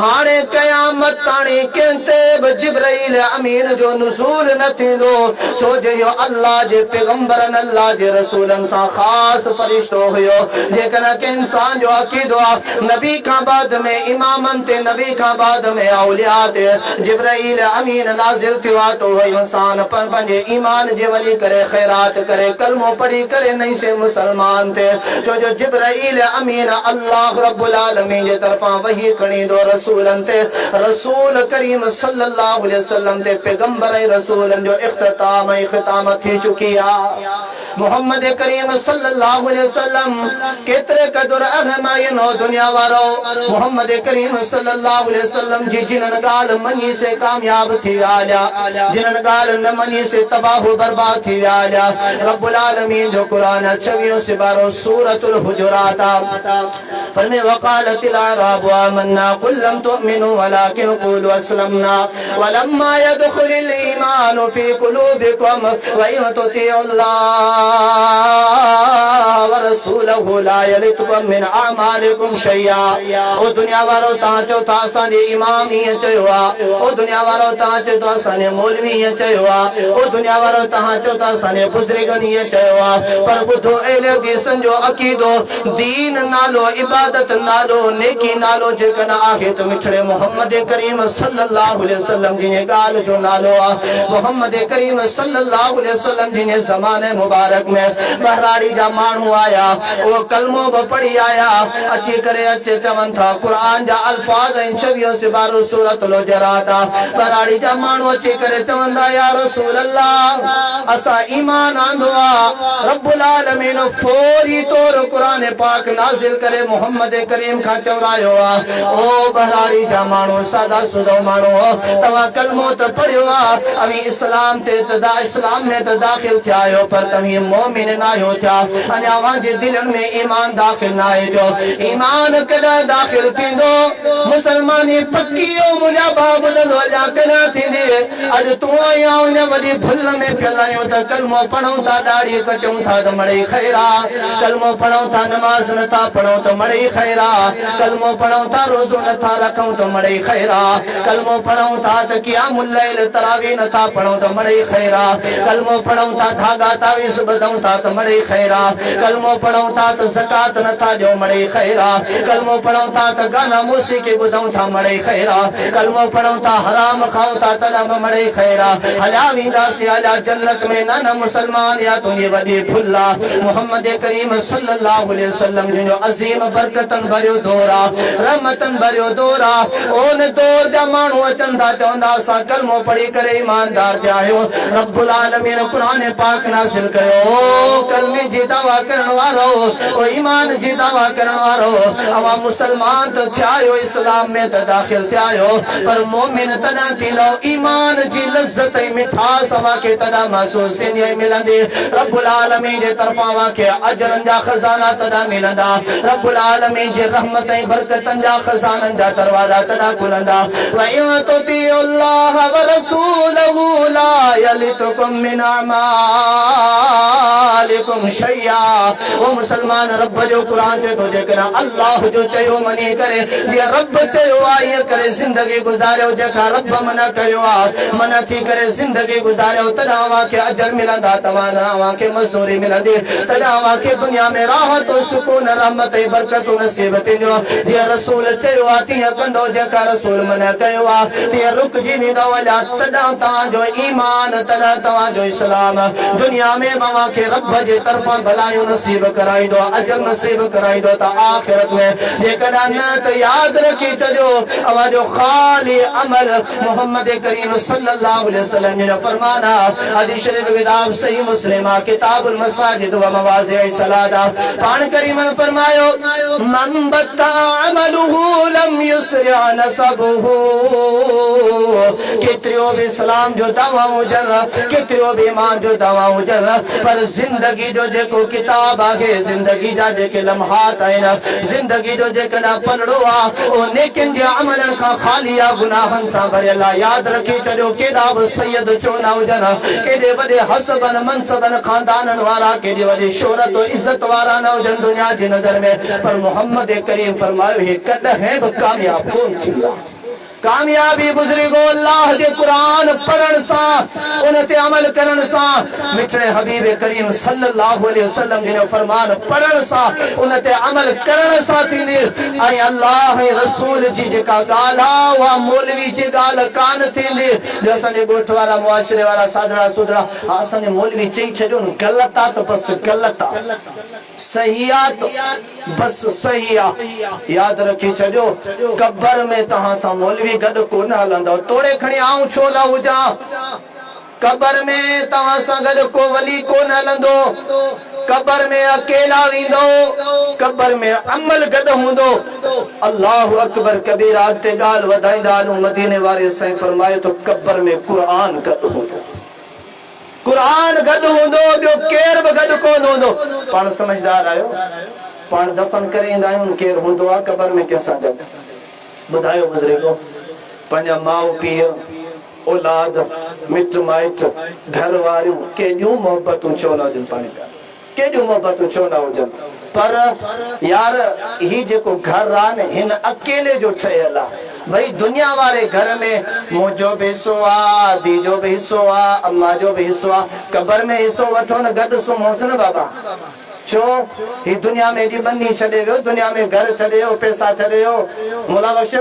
हाने क़यामत ताणी केंते जिब्राइल अमीन जो नुज़ूल न थींदो छो जे यो अल्लाह जे पैगंबरन अल्लाह जे रसूलन सा खास फरिश्तो हुयो जेकन के इंसान जो अकीदो नबी का बाद में इमामन ते नबी का बाद में औलिया ते जिब्राइल अमीन नाजिल थिया तो इंसान पंजे ईमान जे वली करे खैरात करे कलमो पढ़ी करे नहीं से मुसलमान थे जो जो जिब्राइल अमीन अल्लाह रब्बुल आलमीन जे तरफा वही खणी दो रसूलन ते रसूल करीम सल्लल्लाहु अलैहि वसल्लम ते पैगंबर रसूलन जो इख्तिताम खिताम थी चुकी है मोहम्मद करीम सल्लल्लाहु अलैहि वसल्लम केतरे कदर अहम नो दुनिया वारो मोहम्मद करीम सल्लल्लाहु अलैहि वसल्लम जी जिनन गाल मनी से कामयाब थी आया जिनन गाल न मनी से तबाह बर्बाद थी आया रब्बुल आलमीन जो कुरान 26 से 12 सूरतुल हुजुरात फरमे वक़ालतिल अराब आमन्ना कुल लम तुमिनु वलाकिन क़ूलू अस्लमना वलम्मा यदखुलिल ईमान फी क़ुलूबिकुम व इन तुतिउल्लाह व रसूलहु ला यलितकुम मिन अमालिकुम शैया। ओ दुनिया वालो ता चो था असांजे इमाम ही चयो ओ दुनिया वालो ता चो था असांजे मौलवी ही चयो ओ दुनिया वालो ता चो था असांजे बुजुर्गन ही चयो पर बुधो एले दिसन जो अकीदो दीन नालो इबादत नालो नेकी नालो जेकन आहे तो मिठड़े मोहम्मद करीम सल्लल्लाहु अलैहि वसल्लम जी ने गाल जो नालो मोहम्मद करीम सल्लल्लाहु अलैहि वसल्लम जी ने ज़माने मुबारक में बहराड़ी जा मानू आया वो कलमो ब पढ़ी आया अच्छी करे अच्छे चवन था कुरान जा अल्फाज 26 से 12 सूरतुल हुजुरात बहराड़ी जा मानू अच्छी करे चवंदा या रसूल अल्लाह असा ईमान आंदो रब्बुल आलमीन फौरी तौर कुरान पाक नाजिल करे मोहम्मद करीम का चवरायो ओ बहराड़ी जा मानू सादा सुदो मानू तवा कलमो तो पढ़ियो अभी इस्लाम ते तदा इस्लाम में तो दाखिल थयायो पर तभी मोमिन ना हो था अने वाजे दिलन में ईमान दाखिल ना है जो ईमान कदा दाखिल थींदो मुसलमानी पक्कियो मुला बाबुदलो ला कना थींदी आज तू आया उन वडी भुल में फैलायो त कलमो पढ़ो था दाढ़ी कटो था त मड़े खैरा कलमो पढ़ो था नमाज न था पढ़ो तो मड़े खैरा कलमो पढ़ो था रोजो न था रखो तो मड़े खैरा कलमो पढ़ो था त क़ियामुल लैल तरावी न था पढ़ो तो मड़े खैरा कलमो पढ़ो था धागा तावीज़ बदऊं था त मड़े खैरा कलमो पढ़ो था त ज़कात न था जो मड़े खैरा कलमो पढ़ो था त गाना मौसीक़ी बुधऊं था मड़े खैरा कलमो पढ़ो था हराम खाऊं था त न मड़े खैरा हला वींदा से अला जन्नत में न मुसलमान या तुझे वडी भुल्ला मोहम्मद करीम सल्लल्लाहु अलैहि वसल्लम जो अजीम बरकतन भरियो दौरा रहमतन भरियो दौरा ओन दौर जा मानू अचंदा चवंदा सा कलमो पढ़ी करे ईमानदार जायो रब्बुल आलमीन कुरान पाक नाज़िल कयो ओ कलमे जी दावा करण वारो ओ ईमान जी दावा करण वारो अवा मुसलमान तो थयायो इस्लाम में तो दाखिल थयायो पर मोमिन तदा थींदो ईमान जी लज़्ज़त ऐं मिठास अवांखे तदा महसूस थींदी ऐं मिलंदी रब्बुल आलमीन जे तरफ़ां अवांखे अजरनि जा खज़ाना तदा मिलंदा रब्बुल आलमीन जी रहमत ऐं बरकतनि जा खज़ाननि जा दरवाज़ा तदा खुलंदा व इन तुतिउल्लाह व रसूलहु ला यलितकुम मिन अमालिकुम शैया ओ मुसलमान रब जो कुरान चए थो जेकॾहिं अल्लाह जो चयो मञी करे जीअं रब चयो आहे ईअं करे ज़िंदगी गुज़ारियो जेका रब मना कयो आहे मना थी करे ज़िंदगी गुज़ारियो तॾहिं अवांखे अजर मिलंदा अवांखे मज़दूरी मिलंदी तॾहिं अवांखे दुनिया में राहत सुकून रहमत ऐं बरकतूं नसीब थींदियूं जीअं रसूल चयो आहे तीअं कंदो जेका रसूल मना कयो आहे तीअं रुकिजी वेंदो वञा तॾहिं तव्हांजो ईमान तॾहिं तव्हांजो इस्लाम दुनिया में अवांखे रब जे तरफ़ां भलायूं नसीब कराईंदो अजर नसीब कराईंदो त आख़िरत में जेकॾहिं न त यादि रखी छॾियो अवांजो ख़ाली अमल मोहम्मद करीम सल्लल्लाहु अलैहि वसल्लम जो फरमान आहे हदीस शरीफ किताब सही मुस्लिम किताबुल मसाजिद व मवाज़िअ सलात पाण करीम ने फरमायो मन बता अमलुहु लम युसरिअ नसबुहु केतिरो भी इस्लाम जो दावा हुजनि केतिरो भी ईमान जो दावा हुजनि पर ज़िंदगी जो जेको किताब आहे ज़िंदगी जा जेके लम्हात आहिनि ज़िंदगी जो जेकॾहिं पलड़ो आहे उहो नेकिन जे अमलनि खां ख़ाली आहे गुनाहनि सां भरियल आहे यादि रखी छॾियो केॾा बि सैयद छो न हुजनि केॾे वॾे हसबनि मनसबनि खानदाननि वारा केॾे वॾे शोहरत इज़त वारा न हुजनि दुनिया जी नज़र में पर मोहम्मद करीम फरमायो हे कॾहिं बि कामयाब कोन थींदा कामयाबी बुजुर्गो अल्लाह के कुरान पढ़ण सां उन ते अमल करण सां मिठड़े हबीब करीम सल्लल्लाहु अलैहि वसल्लम जिन फरमान पढ़ण सां उन ते अमल करण सां थींदी ऐं अल्लाह ऐं रसूल जी जेका ॻाल्हि आहे उहा मौलवी जी ॻाल्हि कान थींदी जो असांजे ॻोठ वारा मुआशिरे वारा सादरा सुदरा असांजे मौलवी चई छॾियो न ग़लति आहे त बसि ग़लति आहे सही आहे त बसि सही आहे यादि रखी छॾियो कब्र में तव्हां सां मौलवी गॾु कोन हलंदो तोड़े खणी आऊं छो न हुजां कब्र में तव्हां सां गॾु को वली कोन हलंदो कब्र में अकेला वेंदो कब्र में अमल गॾु हूंदो अल्लाहु अकबर कबीरा ते ॻाल्हि वधाईंदा हलूं मदीने वारे साईं फरमाए तो कब्र में क़ुरान गॾु हूंदो क़ुरान गॾु हूंदो ॿियो केर बि गॾु कोन हूंदो पाण समझदार आहियो पाण दफ़न करे ईंदा आहियूं केर हूंदो आहे कब्र में कंहिंसां गॾु ॿुधायो बुज़ुर्गो पंहिंजा माउ पीउ औलाद मिट माइट घर वारियूं केॾियूं मोहबतूं छो न हुजनि पाण केॾियूं मोहबतूं छो न हुजनि पर यार ही जेको घर आहे न हिन अकेले जो ठहियल आहे भाई दुनिया वाले घर में मुंहिंजो भी हिस्सो आहे धी जो भी हिस्सो आहे अम्मा जो भी हिस्सो आहे कब्र में हिस्सो वठो न गॾु सुम्होसि न बाबा छो ही दुनिया में जी बंदी छॾे वियो दुनिया में घर छॾे वियो पैसा छॾे वियो मोला बख्श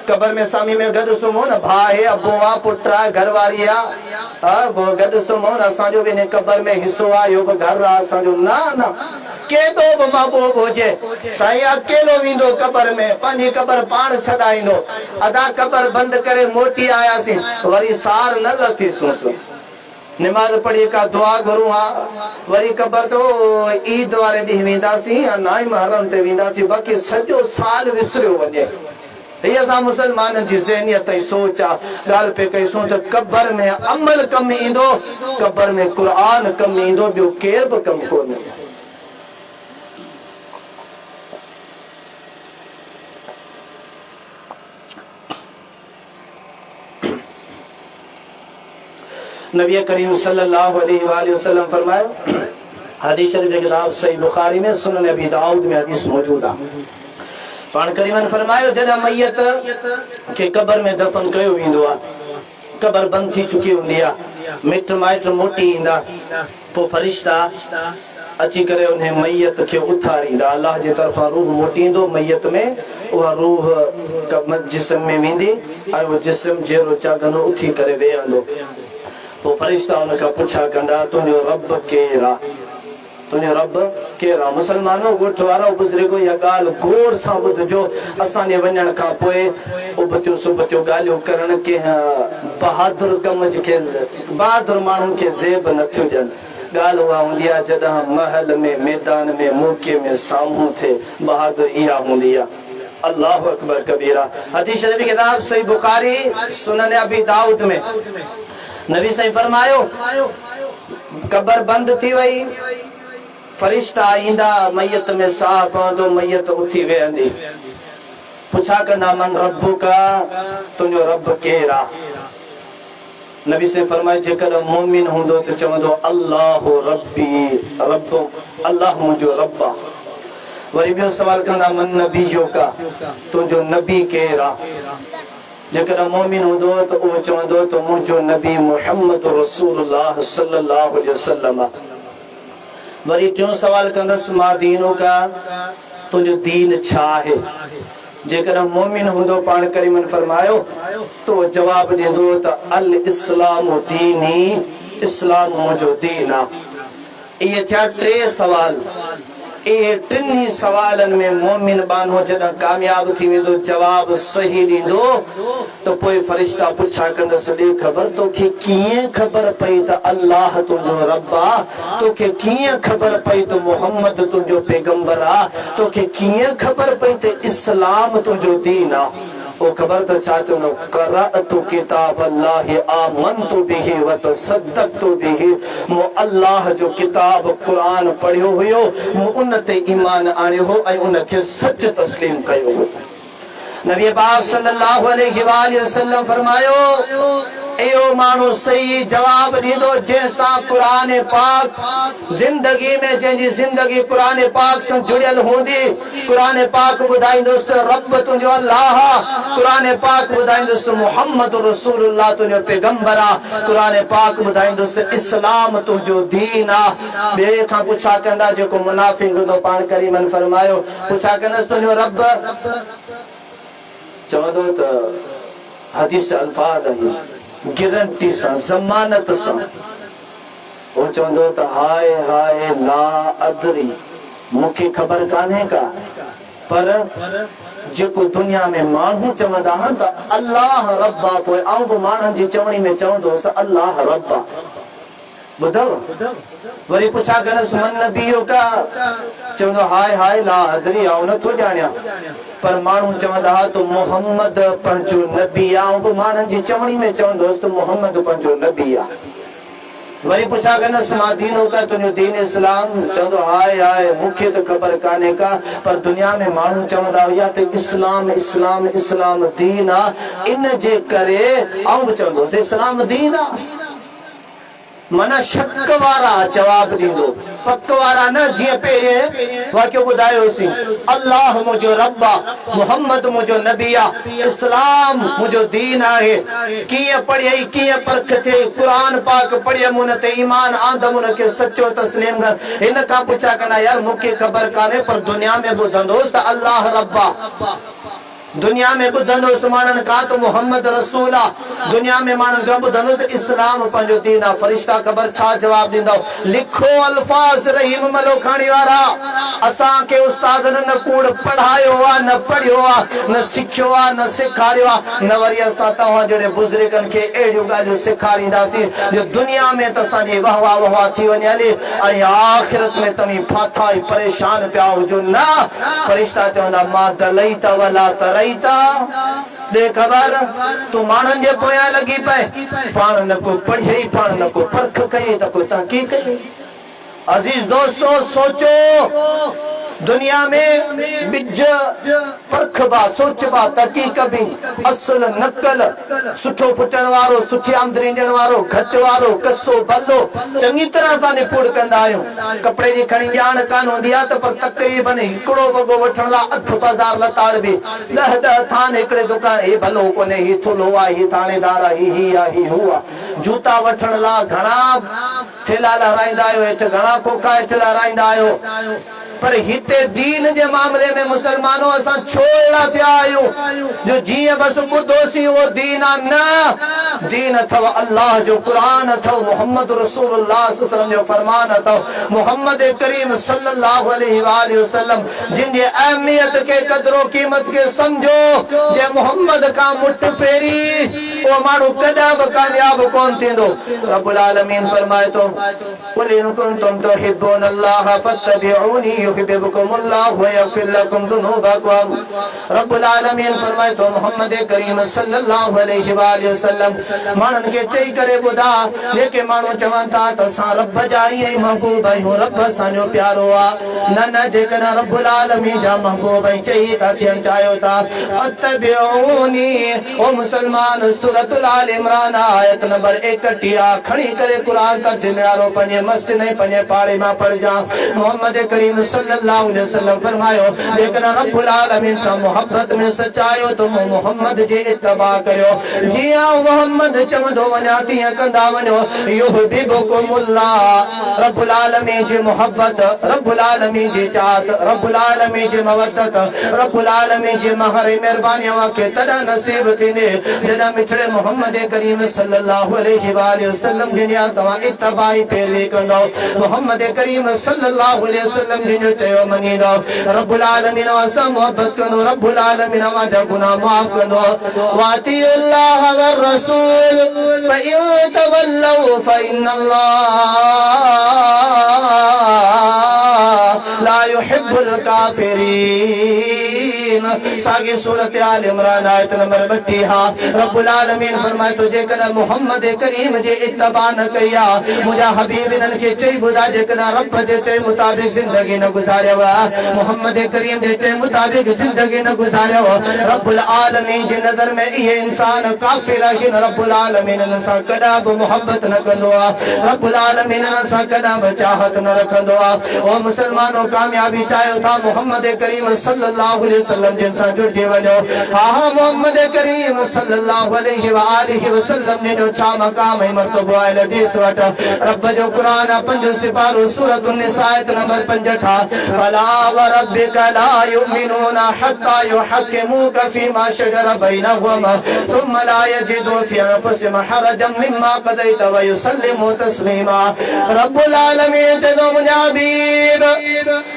कब्र में सामी में गॾु सुम्हो न भाउ आहे अबो आहे पुट आहे घरवारी आहे गॾु सुम्हो न असांजो बि हिन कब्र में हिस्सो आहे इहो बि घर आहे असांजो न न केॾो बि महबूब हुजे साईं अकेलो वेंदो कब्र में पंहिंजी कब्र पाण छॾाईंदो अदा कब्र बंदि करे मोटी आयासीं वरी सार न लथीसूं नमाज पढ़ी का दुआ करूं वरी कब्र तो ईद वारे ॾींहुं वेंदासीं या नाई महरम ते वेंदासीं बाक़ी सॼो साल विसरियो वञे हीअ असां मुसलमाननि जी ज़हनियत ऐं सोच आहे ॻाल्हि पे कईसूं त कब्र में अमल कमु ईंदो कब्र में क़ुरान कमु ईंदो ॿियो केर बि कमु कोन नबी करीम सल्लल्लाहु अलैहि वसल्लम फरमाया हदीस शरीफ की किताब सही बुखारी में सुनन अबी दाऊद में हदीस मौजूद है पाण करीम ने फरमायो जदा मैयत के कब्र में दफन कयो वेंदो आ कब्र बंद थी चुकी हुंदी आ मिट माइट मोटी इंदा पो फरिश्ता अची करे उन्हें मैयत के उथारींदा अल्लाह जे तरफा रूह मोटींदो मैयत में उहा रूह जिस्म में वेंदी ऐं वो जिस्म जेरो चागनो उथी करे वेहंदो वो फरिश्ता उनका पूछा कंदा तुंहिंजो रब केर आहे तुंहिंजो रब केर आहे मुसलमानो ॻोठ वारो बुज़ुर्गो इहा ॻाल्हि गौर सां ॿुधिजो असांजे वञण खां पोइ उबतियूं सुबतियूं ॻाल्हियूं करण कंहिं बहादुर कम जेके बहादुर माण्हुनि खे ज़ेब न थियूं ॾियनि ॻाल्हि उहा हूंदी आहे जॾहिं महल में मैदान में मौक़े में साम्हूं थिए बहादुर इहा हूंदी आहे अल्लाहु अकबर कबीरा। हदीस शरीफ की किताब सही बुखारी सुनन अबी दाऊद में नबी सही फरमायो कब्र बंद थी वई, फरिश्ता ईंदा, मयत में साह पवंदो, मयत उथी वेहंदी, पुछा कंदा मन रब्बुका, तुंहिंजो रब केरु आहे? नबी से फरमाए जेकर मोमिन हूंदो त चवंदो अल्लाहु रब्बी, रब अल्लाह मुंहिंजो रब आहे। वरी ॿियो सवाल कंदा मन नबीयो का, तुंहिंजो नबी केरु आहे? जेकर मोमिन हूंदो त उहो चवंदो त मुंहिंजो नबी मुहम्मद रसूलुल्लाह सल्लल्लाहु अलैहि वसल्लम आहे। वरी टियों सवाल कंदसि मां दीनो का, तुंहिंजो दीन छा आहे? जेकर मोमिन हूंदो पाण करीमन फरमायो तो जवाब ॾींदो त अल इस्लाम दीनी, इस्लाम मुंहिंजो दीन आहे। इहे थिया टे सवाल। इहे टिनी सवालनि में मोमिन बानो जॾहिं कामयाब थी वेंदो, जवाब सही ॾींदो, त पोइ फरिश्ता पुछा कंदसि ॾे ख़बर तोखे कीअं ख़बर पई त अल्लाह तुंहिंजो रब आहे? तोखे कीअं ख़बर पई त मोहम्मद तुंहिंजो पैगंबर आहे? तोखे कीअं ख़बर पई त इस्लाम तुंहिंजो दीन आहे? वो खबर तो छा चवंदो, क़रअतु किताब अल्लाह आमनतु बिही व तसद्दक़तु बिही, मूं अल्लाह जो किताब क़ुरान पढ़ियो हुयो, मूं उन ते ईमान आणियो हो ऐं उन खे सच तस्लीम कयो हो। नबी पाक सल्लल्लाहु अलैहि वसल्लम फरमायो इहो माण्हू सही जवाब ॾींदो जंहिंसां क़ुरान पाक ज़िंदगी में, जंहिंजी ज़िंदगी क़ुरान पाक सां जुड़ियल हूंदी। क़ुरान पाक ॿुधाईंदुसि रब तुंहिंजो अल्लाह आहे, क़ुरान पाक ॿुधाईंदुसि मुहम्मद रसूलुल्लाह तुंहिंजो पैगंबर आहे, क़ुरान पाक ॿुधाईंदुसि इस्लाम तुंहिंजो दीन आहे। ॿिए खां पुछा कंदा जेको मुनाफ़िक़ हूंदो, पाण करीमन फरमायो पुछा कंदसि तुंहिंजो रब, चवंदो त हदीस अल्फाज आहिनि गारंटी सां, ज़मानत सां, वो चवंदो त हाय हाय ला अदरी, मूंखे ख़बर कान्हे का, पर जेको दुनिया में माण्हू चवंदा आहिनि त अल्लाह रब आहे, पोइ आउं बि माण्हुनि जी चवणी में चवंदोसि त अल्लाह रब आहे। ॿुधव? वरी पुछा कंदसि मन नबीयो का, चवंदो हाय हाय ला अदरी, आउं नथो ॼाणियां, पर माण्हू चवंदा हुआ त मोहम्मद पंहिंजो नबी आहे, बि माण्हुनि जी चवणी में चवंदोसि त मोहम्मद पंहिंजो नबी आहे। वरी पुछा कंदसि मां दीनो का, तुंहिंजो दीन इस्लाम, चवंदो हाय हाय मूंखे त ख़बर कान्हे का, पर दुनिया में माण्हू चवंदा हुया त इस्लाम इस्लाम इस्लाम दीन आहे, इन जे करे आउं बि चवंदोसि इस्लाम दीन आहे। माना शक वारा जवाब ॾींदो, पक वारा न। जीअं पहिरें वाक़ियो ॿुधायोसीं, अल्लाह मुंहिंजो रब आहे, मुहम्मद मुंहिंजो नबी आहे, इस्लाम मुंहिंजो दीन आहे। कीअं पढ़ियई, कीअं परख थिए, क़ुरान पाक पढ़ियमि, उन ते ईमान आंदमि, उन खे सचो तस्लीम कर। हिन खां पुछा कंदा यार मूंखे ख़बर कान्हे, पर दुनिया में ॿुधंदोसि त अल्लाह रब आहे, दुनिया में ॿुधंदोसि माण्हुनि खां त मोहम्मद रसूल आहे, दुनिया में माण्हुनि खां ॿुधंदो त इस्लाम पंहिंजो दीन आहे। फरिश्ता ख़बर छा जवाब ॾींदो, लिखो अल्फाज़ रहीम मलोखाणी वारा, असांखे उस्तादनि न कूड़ पढ़ायो आहे, न पढ़ियो आहे, न सिखियो आहे, न सेखारियो आहे, न वरी असां तव्हां जहिड़े बुज़ुर्गनि खे अहिड़ियूं ॻाल्हियूं सेखारींदासीं जो दुनिया में त असांजी वाह वाह वाह थी वञे हले, ऐं आख़िरत में तव्हीं फाथा ई परेशान पिया हुजो। न, फरिश्ता चवंदा मां दलैत वला तरैत, दे ख़बर तूं माण्हुनि जे पोयां लॻी पए, पाण न को पढ़ियई, पाण न को परख कई, त को तहक़ीक़ कई। अज़ीज़ दोस्तों सोचो, दुनिया में बिज परखबा, सोचबा, तहक़ीक़ बि, असल नकल, सुठो फुटण वारो, सुठी आमदनी ॾियण वारो, घटि वारो, कस्सो भलो, चङी तरह था निपुण कंदा आहियूं। कपिड़े जी खणी ॼाण कान हूंदी आहे त पर तक़रीबन हिकिड़ो वॻो वठण लाइ 8 बाज़ार लताड़ बि 10 थान हिकिड़े दुकान, हे भलो कोन्हे, ही थुलो आहे, ही थाणेदार आहे, ही आहे, ही हू आहे। जूता वठण लाइ घणा थेला लहराईंदा आहियो, हेठि घणा खोखा हेठि लहराईंदा आहियो, पर हिते दीन जे मामले में मुसलमानों असां छो अहिड़ा थिया आहियूं जो जीअं बसि ॿुधोसीं उहो दीन आहे? न, दीन अथव अल्लाह जो क़ुरान अथव, मुहम्मद रसूलुल्लाह सल्लल्लाहु अलैहि वसल्लम जो फरमान अथव, मुहम्मद करीम सल्लल्लाहु अलैहि वसल्लम जिन जी अहमियत के कदरो क़ीमत के समझो, जे मुहम्मद का मुठ फेरी वो माण्हू कदा भी कामयाब कोन थींदो। रब्बुल आलमीन फरमाए तो कुल इन कुंतुम तुहिब्बून अल्लाह फत्तबिऊनी युहिब्बुकुमुल्लाह व यगफिर लकुम दुनूबकुम। रब्बुल आलमीन फरमाए तो मोहम्मद करीम सल्लल्लाहु अलैहि वसल्लम माण्हुनि खे चई करे ॿुधा जेके माण्हू चवनि था त असां रब जा ई महबूब आहियूं, रब असांजो प्यारो आहे। न न जेकॾहिं रब्बुल आलमीन जा महबूब चई था थियणु चाहियो था फत्तबिऊनी ओ मुसलमान सूरतुल आल इमरान आयत नंबर 31 खणी करे कुरान तर्जुमे वारो पंहिंजे मस्जिद ऐं पंहिंजे पाड़े मां पढ़जा। मोहम्मद करीम सल्लल्लाहु अलैहि वसल्लम फरमायो जेकॾहिं रब्बुल आलमीन सां मोहब्बत में सचायो त मोहम्मद जे इत्तबा करियो, जीअं मोहम्मद चवंदो वञा तीअं कंदा वञो। युहिब्बुकुमुल्लाह रब्बुल आलमीन जी मोहब्बत, रब्बुल आलमीन जी चाहत, रब्बुल आलमीन जी मवद्दत, रब्बुल आलमीन जी महर मेहरबानी खे तॾहिं नसीब थींदे जॾहिं मिठड़े मोहम्मद करीम सल्लल्लाहु अलैहि वसल्लम जिन तव्हां इत्तबाई पैरवी कंदो, मोहम्मद करीम सल्लल्लाहु अलैहि वसल्लम जिन जो चयो मञींदो, रब्बुल आलमीन सां मोहब्बत कंदो, रब्बुल आलमीन जा गुनाह माफ़ कंदो। वातियुल्लाह वर रसूल फइन तवल्लौ फइन्नल्लाह ला युहिब्बुल काफिरीन। सागी सूरत आल इमरान आयत नंबर 32 रब्बुल आलमीन फरमाए तो जेकॾहिं मोहम्मद करीम जे इत्तबा न कई आहे, मुंहिंजा हबीब इन्हनि खे चई ॿुधा जेकॾहिं रब जे चए मुताबिक़ ज़िंदगी न गुज़ारियव, मोहम्मद करीम जे चए मुताबिक़ ज़िंदगी न गुज़ारियव, रब्बुल आलमीन जी नज़र में इहे इंसान काफ़िर आहिनि। रब्बुल आलमीन इन्हनि सां कॾहिं बि मोहब्बत न कंदो आहे, रब्बुल आलमीन इन्हनि सां कॾहिं बि चाहत न रखंदो आहे। ओ मुसलमानो कामयाबी चाहियो था मोहम्मद करीम सल्लल्लाहु अलैहि वसल्लम जिन सां जुड़जी वञो। हा मोहम्मद करीम सल्लल्लाहु अलैहि वसल्लम जो छा मकाम ऐं मर्तबो आहे। हदीस वठ रब जो कुरान 5 सिपारो सूरत निसा आयत नंबर 65 फला व रब्बिक ला युमिनूना हत्ता युहक्किमूका फीमा शजर बैनहुम थुम्मा ला यजिदू फी अनफुसिहिम हरजम मिम्मा क़दैत व युसल्लिमू तस्लीमा। रब्बुल आलमीन ते दो मुंहिंजा हबीब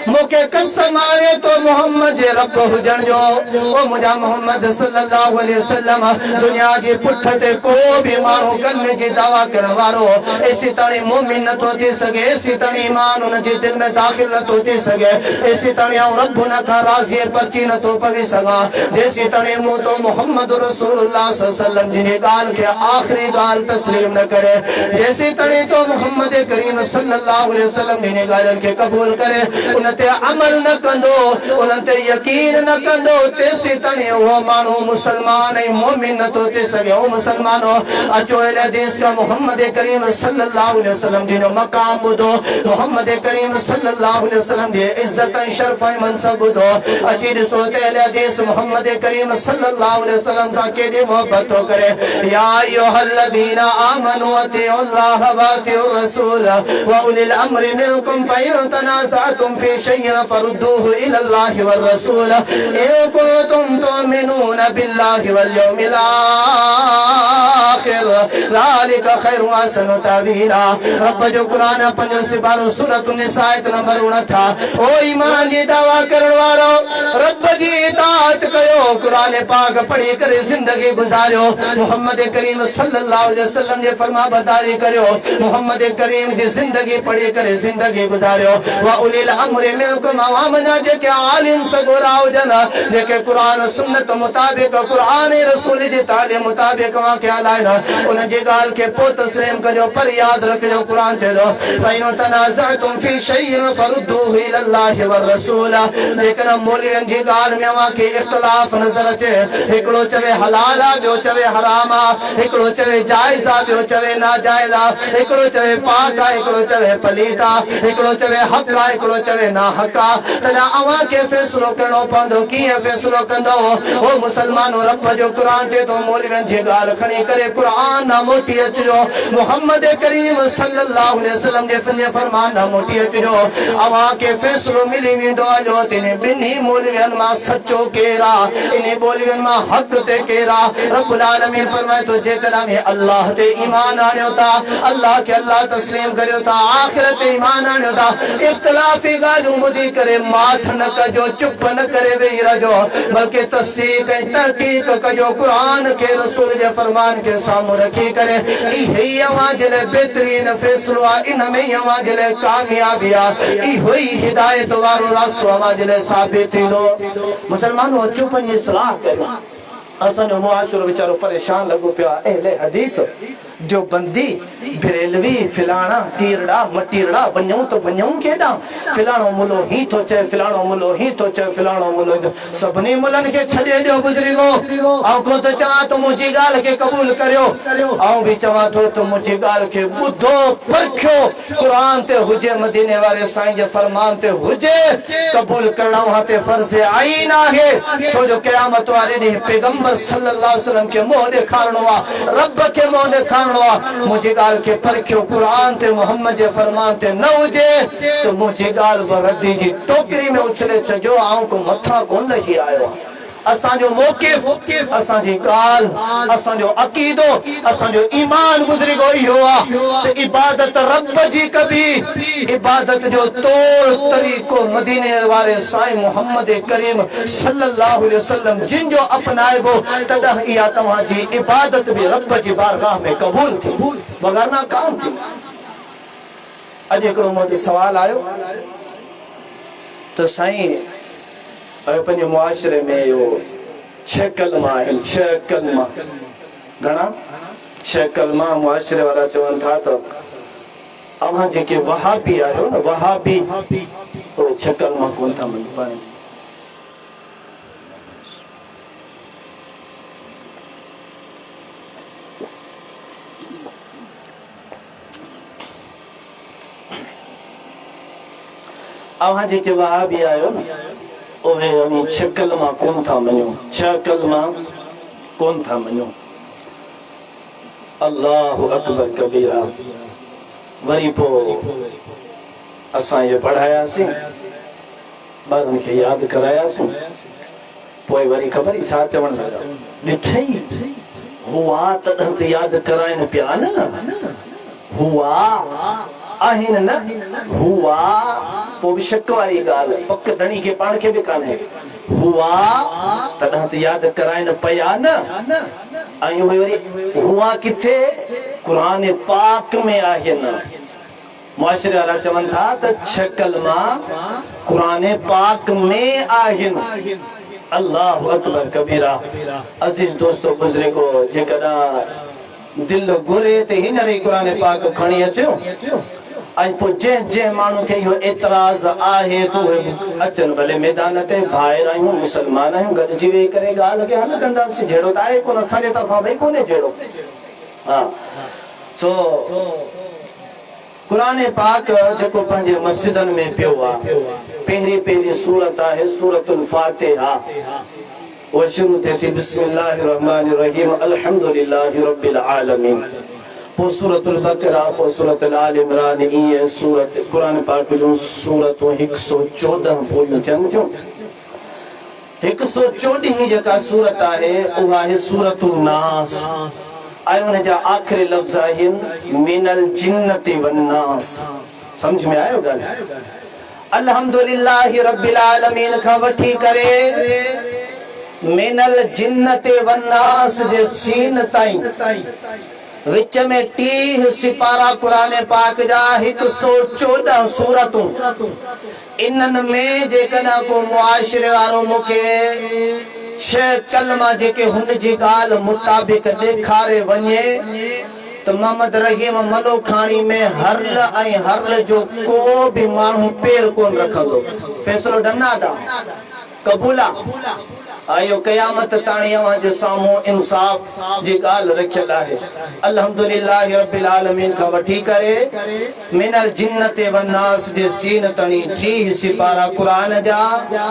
मूंखे कसम आहे तो मोहम्मद जे रब हुजण जो। ओ मुंहिंजा मोहम्मद सल्लल्लाहु अलैहि वसल्लम दुनिया जी पुठ ते को भी माण्हू कलमे जी दावा करण वारो एसी ताणी मोमिन नथो थी सघे, एसी ताणी ईमान उन जे दिल में दाख़िल नथो थी सघे, एसी ताणी रब न खां राज़ी पर्ची नथो पवी सघां जेसी ताणी मूं तो मोहम्मद रसूलुल्लाह सल्लल्लाहु अलैहि वसल्लम जी ॻाल्हि खे आख़िरी ॻाल्हि तस्लीम न करे, जेसी ताणी तो मोहम्मद करीम सल्लल्लाहु अलैहि वसल्लम जी ॻाल्हियुनि खे क़बूल करे उन ते अमल न कंदो, उन ते यकीन न कंदो, तेसी ताणी उहो माण्हू मुसलमान ऐं मोमिन नथो थी सघे। ओ मुसलमानो अचो अल हदीस का मोहम्मद करीम सल्लल्लाहु अलैहि वसल्लम जी जो मकाम ॿुधो, मोहम्मद करीम सल्लल्लाहु अलैहि वसल्लम जी इज्जत ऐं शर्फ ऐं मनसब ॿुधो। अची ॾिसो त अल हदीस मोहम्मद करीम सल्लल्लाहु अलैहि वसल्लम सां केॾी मोहब्बत थो करे। या अय्युहल्लज़ीना आमनू अतिउल्लाह व अतिउर रसूल व उलिल अम्रि मिनकुम फ़इन तनाज़अतुम फ़ी शैइन फरुद्दूहु इलल्लाहि वर रसूल इन कुंतुम तुमिनूना बिल्लाहि वल यौमिल आखिर ज़ालिका खैरुन व अहसनु तावीला। रब जो कुरान 5 सिपारो सूरत निसा आयत नंबर 59। ओ ईमान जी दावा करण वारो रब जी इताअत कयो, कुरान पाक पढ़ी करे जिंदगी गुजारियो, मोहम्मद करीम सल्लल्लाहु अलैहि वसल्लम जे फरमाबरदारी करियो, मोहम्मद करीम जी जिंदगी पढ़ी करे जिंदगी गुजारियो। व उलिल अम्रि मिनकुम अवामना जेके आलिम सगोरा हुजनि, जेके कुरान सुन्नत मुताबिक कुरान रसूल जी तालीम मुताबिक वाक़िया हलाइनि, उन जी ॻाल्हि खे पोइ तस्लीम कजो, पर यादि रखिजो कुरान चए थो फ़इन तनाज़अतुम फ़ी शैइन फरुद्दूहु इलल्लाहि वर रसूल। जेकॾहिं मौलवियुनि जी ॻाल्हि में अव्हां खे इख़्तिलाफ़ नज़र अचे, हिकिड़ो चवे हलाल आहे, ॿियो चवे हराम आहे, हिकिड़ो चवे जाइज़ आहे, ॿियो चवे नाजाइज़ आहे, हिकिड़ो चवे पाक आहे, हिकिड़ो चवे पलीत आहे, हिकिड़ो चवे हक़ आहे, हिकिड़ो चवे ना हक़ आहे, तॾहिं अव्हां खे फ़ैसिलो करणो पवंदो। कीअं फ़ैसिलो कंदो? ओ मुसलमानो रब जो कुरान चए थो मौलवियुनि जी ॻाल्हि खणी करे कुरान फरमान ना मोटी अचो मोहम्मद करीम सल्लल्लाहु अलैहि वसल्लम जे फरमान ना मोटी अचो अवा के फैसलो मिली वेंदो जो तिने बिन्ही मौलवियन मा सच्चो केरा इने मौलवियन मा हक ते केरा रब्बुल आलमीन फरमाए तो जेकरा में अल्लाह ते ईमान आण्यो ता अल्लाह के अल्लाह तस्लीम करियो ता आखिरत ते ईमान आण्यो ता इख्तिलाफी गालू मुदी करे माठ न कजो चुप न करे वेही रजो बल्कि तस्दीक ऐं तहकीक कजो कुरान के रसूल जे फरमान के सामू रखी करे इहे अवां जे लाइ बेहतरीन फैसलो आ इन में अवां जे लाइ कामयाबी आ इहो ही हिदायत वारो रास्तो अवां जे लाइ साबित थींदो मुसलमानो अचो पंहिंजी इस्लाह करियो असांजो मुआशरो वीचारो परेशान लगो पियो आहे अहले हदीस जो बंदी बरेलवी फिलाना तीरड़ा मटीरड़ा वञूं तो वञूं केॾां फिलाणो मुलो ही तो चए फिलाणो मुलो ही तो चए फिलाणो मुलो सभिनी मुलनि खे छॾे ॾियो गुज़रिगो ऐं को त चवां तो मुंहिंजी ॻाल्हि खे क़बूल करियो ऐं बि चवां थो त मुंहिंजी ॻाल्हि खे ॿुधो परखियो क़ुरान ते हुजे मदीने वारे साईं जे फरमान ते हुजे क़बूल करणु वहां ते फर्ज़ आईन आहे छो जो क़यामत वारे ॾींहुं पैगंबर सल्लल्लाहु अलैहि वसल्लम खे मुंहुं ॾेखारणो आहे रब खे मुंहुं ॾेखारणो मुझे गाल के परखियो कुरान ते मोहम्मद जे फरमान ते न हुजे तो मुझे गाल रद्दी जी टोकरी में उछले छजो आऊं को मथा कोन लही आयो असांजो मौक़िफ़ असांजी ॻाल्हि असांजो अक़ीदो असांजो ईमान गुज़रिगो इहो आहे त इबादत रब जी कबी इबादत जो तौर तरीक़ो मदीने वारे साईं मोहम्मद करीम सल्लल्लाहु अलैहि वसल्लम जिन जो अपनाइबो तॾहिं इहा तव्हांजी इबादत बि रब जी बारगाह में क़बूल थी वगरना कान थी अॼु हिकिड़ो मूं वटि सवाल आयो त साईं पंहिंजे मुआशरे में इहो 6 कलमा आहिनि 6 कलमा घणा 6 कलमा मुआशरे वारा चवनि था त अव्हां जेके वहाबी आहियो न वहाबी उहे 6 कलमा कोन था मञो पाण अव्हां जेके वहाबी आहियो न उहे 6 कलमा कोन था मञो 6 कलमा कोन था मञो अल्लाहु अकबर कबीरा वरी पोइ असां इहे पढ़ायासीं ॿारनि खे यादि करायासीं पोइ वरी ख़बर छा चवणु लॻा ॾिठई हुआ तॾहिं त यादि कराइनि पिया न हुआ आहिनि न हुआ पोइ बि शक वारी ॻाल्हि पक धणी खे पाण खे बि कान्हे हुआ तॾहिं त यादि कराइनि पिया न ऐं उहे वरी हुआ किथे क़ुरान पाक में आहे न मुआशरे वारा चवनि था त 6 कलमा क़ुरान पाक में आहिनि अल्लाहु अकबर कबीरा अज़ीज़ दोस्तो बुज़ुर्गो जेकॾहिं दिल घुरे त हिन रे क़ुरान पाक खणी अचो ऐं पोइ जंहिं माण्हू खे इहो एतिराज़ आहे त उहे अचनि भले मैदान ते ॿाहिरि आहियूं मुस्लमान आहियूं गॾिजी वेही करे ॻाल्हि खे हल कंदासीं जहिड़ो त आहे कोन असांजे तरफ़ां भई कोन्हे जहिड़ो हा छो क़ुरान पाक जेको पंहिंजे मस्जिदनि में पियो आहे पहिरीं सूरत आहे सूरतुल फातिहा उहा शुरू थिए थी बिस्मिल्लाहिर रहमानिर रहीम अल्हम्दुलिल्लाहि रब्बिल आलमीन पोइ सूरतुल बक़रा पोइ सूरतुल आल इमरान इहे सूरत क़ुरान पाक जूं सूरतूं 114 पूरियूं थियनि थियूं 114 जेका सूरत आहे उहा आहे सूरतुल नास ऐं उन जा आख़िरी लफ़्ज़ आहिनि मिनल जिन्नति वन्नास सम्झ में आयो ॻाल्हि अल्हम्दुलिल्लाहि रब्बिल आलमीन खां वठी करे मिनल जिन्नति वन्नास जे सीन ताईं विच में 30 सिपारा क़ुरान पाक जा 114 सूरतूं इन्हनि में जेकॾहिं को मुआशिरे वारो मूंखे 6 कलमा जेके हुन जी ॻाल्हि मुताबिक़ ॾेखारे वञे त मोहम्मद रहीम मलोखाणी में हर्ल ऐं हर्ल जो को बि माण्हू पेर कोन रखंदो फ़ैसिलो ॾना था क़बूल आहे आयो क़यामत ताणी अवां जे साम्हूं इंसाफ़ जी ॻाल्हि रखियल आहे। अल्हम्दुलिल्लाह रब्बिल आलमीन खां वठी करे मिनल जिन्नति वन्नास जे सीन ताणी 30 सिपारा क़ुरान जा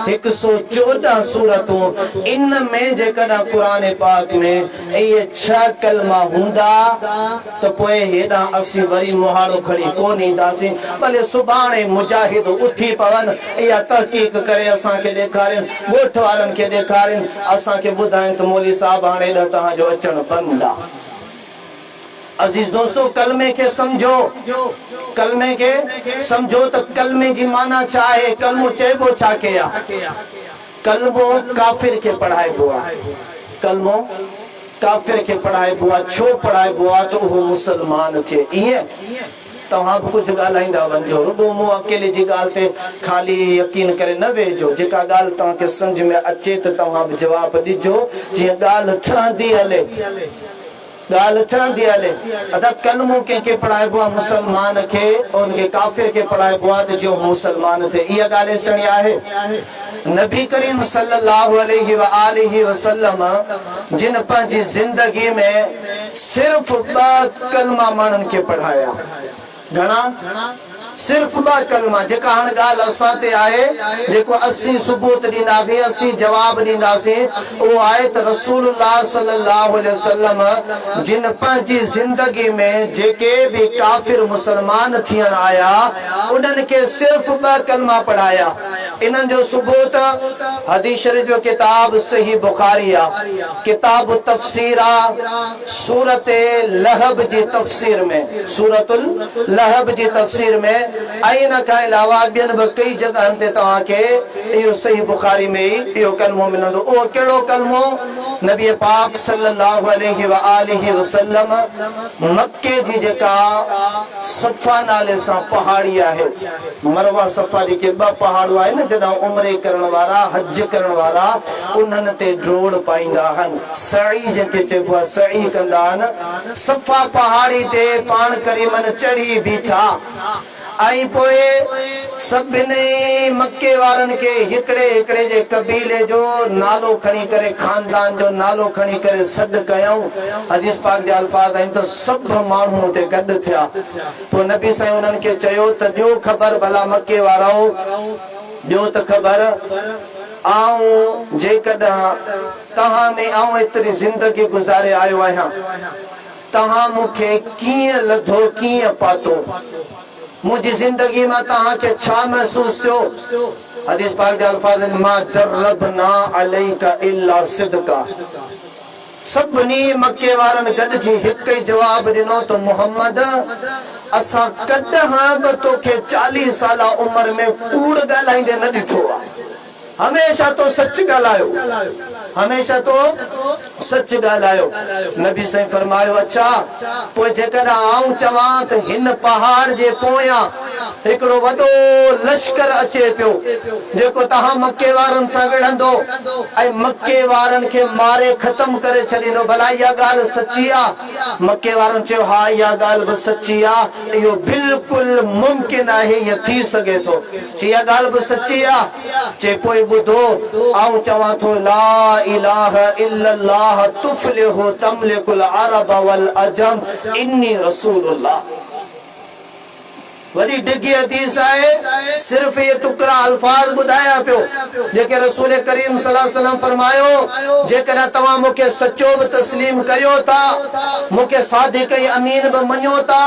114 सूरतूं। इन में जेकॾहिं क़ुरान पाक में इहे 6 कलमा हूंदा त पोइ हेॾां असीं वरी मुहाड़ो खणी कोन ईंदासीं। भले सुभाणे मुजाहिद उथी पवनि, इहा तहक़ीक़ करे असांखे ॾेखारनि, ॻोठ वारनि खे ॾेखारनि, असांखे ॿुधाइनि त मौली साहब हाणे ॾह तव्हांजो अचणु बंदि आहे। अज़ीज़ दोस्तो, कलमे खे समझो, कलमे खे समझो त कलमे जी माना छा आहे, कलमो चइबो छा के आहे। कलमो काफ़िर खे पढ़ाइबो आहे, कलमो काफ़िर खे पढ़ाइबो आहे। छो पढ़ाइबो आहे त उहो मुसलमान थिए। ईअं तव्हां बि कुझु ॻाल्हाईंदा वञो, रुॻो मूं अकेले जी ॻाल्हि ते ख़ाली यकीन करे न वेहिजो। जेका ॻाल्हि तव्हांखे सम्झ में अचे त तव्हां बि जवाबु ॾिजो, जीअं ॻाल्हि ठहंदी हले, ॻाल्हि ठहंदी हले। अदा कलमो कंहिंखे पढ़ाइबो आहे, मुसलमान खे, उनखे काफ़िर खे पढ़ाइबो आहे त जो मुसलमान थिए। इहा ॻाल्हि एतिरी आहे। नबी करीम सल्लल्लाहु अलैहि व आलिहि वसल्लम जिन पंहिंजी ज़िंदगी में सिर्फ़ 2 कलमा माण्हुनि खे पढ़ाया। घणा? सिर्फ़ 2 कलमा। जेका हाणे ॻाल्हि असां ते आहे, जेको असीं सबूत ॾींदासीं, असीं जवाब ॾींदासीं, उहो आहे त रसूलुल्लाह सल्लल्लाहु अलैहि वसल्लम जिन पंहिंजी ज़िंदगी में जेके बि काफ़िर मुसलमान थियण आया, उन्हनि खे सिर्फ़ 2 कलमा पढ़ाया। इन्हनि जो सबूत हदीस शरीफ जो किताब सही बुखारी आहे, किताब तफ़सीर आहे, सूरत लहब जी तफ़सीर में, सूरतुल लहब जी तफ़सीर में, ऐं इन खां अलावा ॿियनि बि कई जॻहनि ते तव्हांखे इहो सही बुखारी में ई इहो कलमो मिलंदो। उहो कहिड़ो कलमो? नबी पाक सल्लल्लाहु अलैहि व आलिहि वसल्लम मक्के जी जेका सफ़ा नाले सां पहाड़ी आहे, मरवा सफ़ा जेके 2 पहाड़ू आहिनि, जॾहिं उमरे करण वारा, हज करण वारा उन्हनि ते ड्रोड़ पाईंदा आहिनि, सई जेके चइबो आहे, सई कंदा आहिनि। सफ़ा पहाड़ी ते पाण करीमन चढ़ी बीठा, ऐं पोइ सभिनी मक्के वारनि खे हिकिड़े हिकिड़े जे कबीले जो नालो खणी करे, खानदान जो नालो खणी करे सॾु कयऊं। हदीस पाक जा अल्फाज़ आहिनि त सभु माण्हू हुते गॾु थिया। पोइ नबी साईं उन्हनि खे चयो त ॾियो ख़बर भला मक्के वारो, ॾियो त ख़बर, आऊं जेकॾहिं तव्हां में आऊं एतिरी ज़िंदगी गुज़ारे आयो आहियां, तव्हां मूंखे कीअं लधो, कीअं पातो, मुंहिंजी ज़िंदगी में तव्हांखे छा महसूस थियो? हदीस पाक जा अल्फाज़ आहिनि, मा जर्रबना अलैका इल्ला सिद्का। सभिनी मक्के वारनि गॾिजी हिकु ई जवाब ॾिनो त मोहम्मद, असां कॾहिं बि तोखे 40 साल उमिरि में कूड़ ॻाल्हाईंदे न ॾिठो आहे। हमेशा तो सच ॻाल्हायो, हमेशा तो सच ॻाल्हायो। नबी साईं फरमायो, अच्छा पोइ जेकॾहिं आऊं चवां त हिन पहाड़ जे पोयां हिकिड़ो वॾो लश्कर अचे पियो, जेको तव्हां मक्के वारनि सां विढ़ंदो ऐं मक्के वारनि खे मारे ख़तम करे छॾींदो, भला इहा ॻाल्हि सची आहे? मक्के वारनि चयो, हा इहा ॻाल्हि बि सची आहे, इहो बिल्कुलु मुमकिन आहे, इहा थी सघे थो। इहा ॻाल्हि बि सची आहे। चए पोइ ॿुधो, आऊं चवां थो ला इलाहा इल्लल्लाह तुफ्लिहु तमलिकुल अरब वल अजम इन्नी रसूलुल्लाह। वरी डिगी हदीस आहे, सिर्फ ये टुकड़ा अल्फाज बुधाया पियो जेके रसूल करीम सल्लल्लाहु अलैहि वसल्लम फरमायो, जेकॾहिं तव्हां मूंखे सचो बि तस्लीम कयो था, मूंखे सादिक ऐं अमीन बि मञो था,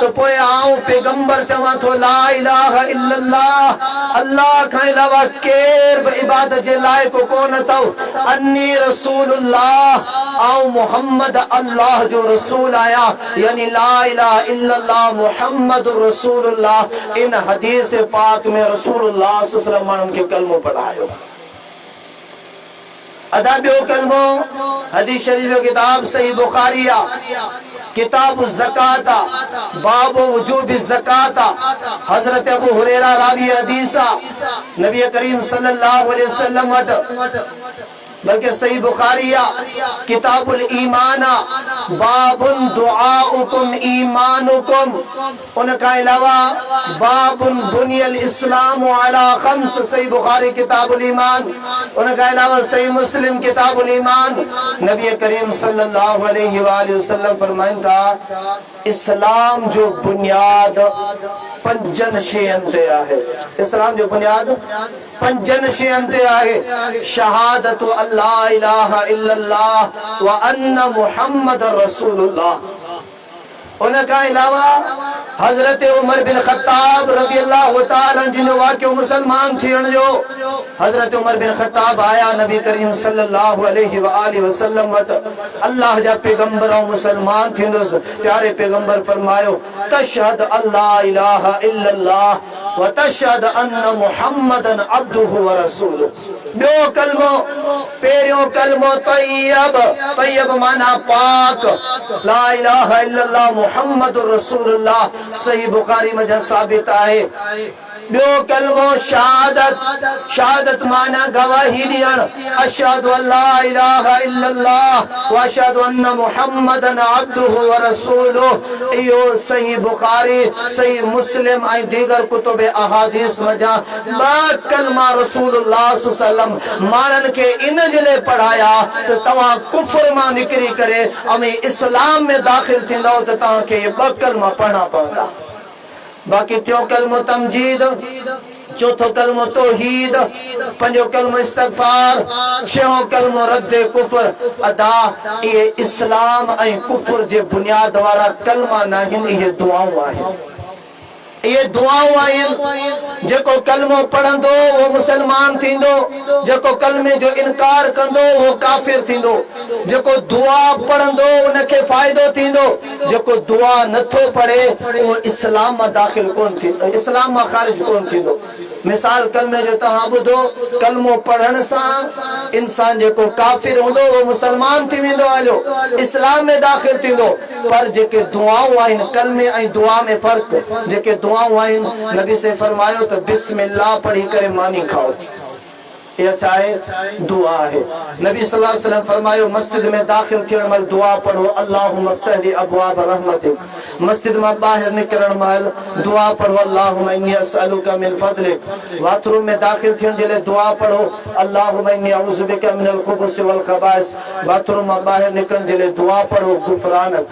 त पोइ आऊं पैगंबर चवां थो ला इलाहा इल्लल्लाह, अल्लाह खां अलावा केर बि इबादत जे लाइक़ कोन अथव, अन्नी रसूलुल्लाह, आऊं मोहम्मद अल्लाह जो रसूल आहियां, यानी ला इलाहा इल्लल्लाह मुहम्मदुर रसूल। इन हदीस पाक में रसूलुल्लाह सल्लल्लाहु अलैहि वसल्लम माण्हुनि खे कलमो पढ़ायो। अदा ॿियो कलमो हदीस शरीफ जो किताब सही बुखारी आहे, किताब ज़कात आहे, बाब वुजूब ज़कात आहे। हज़रत अबू हुरैरा रावी हदीस आहे, नबी करीम सल्लल्लाहु अलैहि वसल्लम वटि बल्कि सही बुखारिया किताबुल ईमाना बाबुन दुआउकुम ईमानुकुम, उनका अलावा बाबुन बुनियल इस्लाम अला खम्स, सही बुखारी किताबुल ईमान, उनका अलावा सही मुस्लिम किताबुल ईमान। नबी करीम सल्लल्लाहु अलैहि वसल्लम फरमाइन था इस्लाम जो बुनियाद पंजन शयन ते आहे, इस्लाम जो बुनियाद पंजन शयन ते आहे, शहादतु अल्ला इलाहा इल्लल्लाह व अन्न मुहम्मद रसूलुल्लाह। उनका अलावा हजरत उमर बिन खत्ताब रज़ियल्लाहु ताला जिन वाक़ियो मुसलमान थियण जो, हजरत उमर बिन खत्ताब आया नबी करीम सल्लल्लाहु अलैहि वसल्लम वट, अल्लाह जा पैगंबर ऐं मुसलमान थींदुस। प्यारे पैगंबर फरमायो तशहद अल्ला इलाहा इल्लल्लाह व तशहद अन्न मुहम्मदन अब्दुहु व रसूलुहु। ॿियो कलमो, पहिरियों कलमो तय्यब, तय्यब माना पाक, ला इलाहा इल्लल्लाह मुहम्मदुर रसूलुल्लाह, सही बुखारी में साबित आहे। ॿियो कलमो शहादत, शहादत माना गवाही ॾियण, अशहदु अल्ला इलाहा इल्लल्लाह व अशहदु अन्न मुहम्मदन अब्दुहु व रसूलुहु। इहो सही बुखारी, सही मुस्लिम ऐं दीगर कुतुब अहादीस में ॿ कलमा रसूलुल्लाह सल्लल्लाहु अलैहि वसल्लम माण्हुनि खे इन जे लाइ पढ़ाया त तव्हां कुफ्र मां निकिरी करे ऐं इस्लाम में दाख़िल थींदव त तव्हांखे इहे ॿ कलमा पढ़णा पवंदा। बाकी टियों कलमो तमजीद, चौथो कलमो तौहीद, पंजो कलमो इस्तगफार, छहों कलमो रद्दे कुफ्र अदा। ये इस्लाम ऐं कुफ्र जे बुनियाद वारा कलमा नाहिन, ये दुआऊं आहिनि। ये दुआऊं आहिनि, जेको कलमो पढ़ंदो वो मुसलमान थींदो, जेको कलमे जो इनकार कंदो वो काफिर थींदो, जेको दुआ पढ़ंदो उनखे फ़ाइदो थींदो, जेको दुआ नथो पढ़े वो इस्लाम में दाखिल कोन थींदो, इस्लाम में खारिज कोन थींदो। मिसाल कलमे जो तव्हां ॿुधो, कलमो पढ़ण सां इंसान जेको काफिर हूंदो वो मुसलमान थी वेंदो, हलो इस्लाम में दाखिल थींदो। पर जेके दुआऊं आहिनि, कलमे ऐं दुआ में फ़र्क़, जेके दुआऊं आहिनि नबी से फरमायो त बिस्मिल्लाह पढ़ी करे मानी खाओ, ये छा है? दुआ है। नबी सल्लल्लाहु अलैहि वसल्लम फरमायो मस्जिद में दाखिल थियण महिल दुआ पढ़ो, अल्लाहुम्मा अफ्तह ली अबवाब रहमतिक। मस्जिद में बाहर निकरण महिल दुआ पढ़ो, अल्लाहुम्मा इन्नी असअलुका मिन फदलिक। बाथरूम में दाखिल थियण जे लाइ दुआ पढ़ो, अल्लाहुम्मा इन्नी अऊज़ु बिका मिनल खुबुस वल खबाइस। बाथरूम में बाहर निकरण जे लाइ दुआ पढ़ो, गुफरानक।